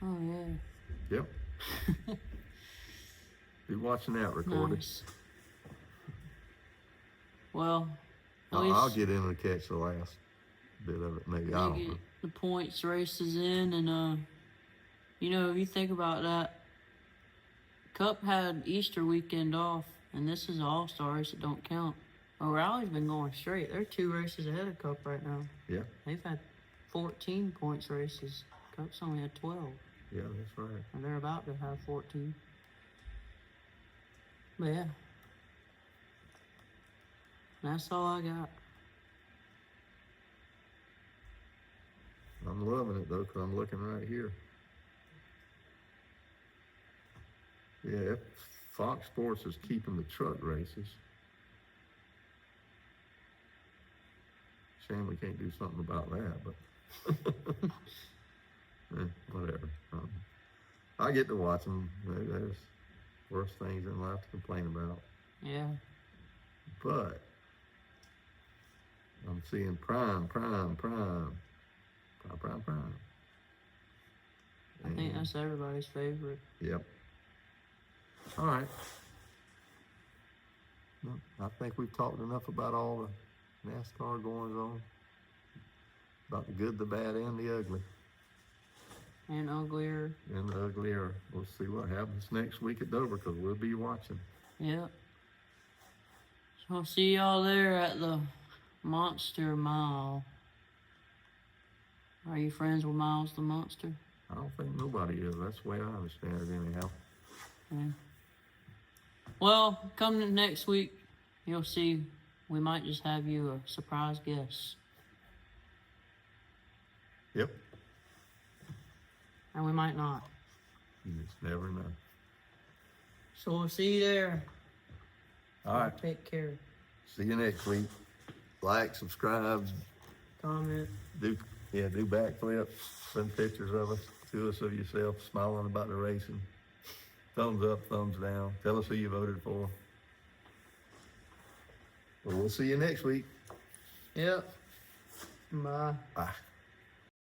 Oh, yeah. Yep. Be watching that recorded. Nice. Well, at I'll least get in and catch the last bit of it, maybe. I they don't get know. the points races in, and you know, if you think about that, Cup had Easter weekend off, and this is an all-star race that don't count. O'Reilly's been going straight. They're 2 races ahead of Cup right now. Yeah, They've had 14 points races. Cup's only had 12, yeah, that's right. and they're about to have 14. But yeah, that's all I got. I'm loving it though, because I'm looking right here. Yeah, Fox Sports is keeping the truck races. Shame we can't do something about that, but whatever. I get to watch them. There's worse things in life to complain about. Yeah. But I'm seeing prime. I think that's everybody's favorite. Yep. All right. Well, I think we've talked enough about all the NASCAR goings on. About the good, the bad, and the ugly. And uglier. And the uglier. We'll see what happens next week at Dover, because we'll be watching. Yep. So I'll see y'all there at the Monster Mile. Are you friends with Miles the Monster? I don't think nobody is. That's the way I understand it anyhow. Yeah. Well, come next week, you'll see we might just have you a surprise guest. Yep. And we might not. You just never know. So we'll see you there. All right. Take care. See you next week. Like, subscribe, Comment. do backflips, send pictures of us to us of yourself, smiling about the racing. Thumbs up, thumbs down. Tell us who you voted for. Well, we'll see you next week. Yep. Bye. Bye.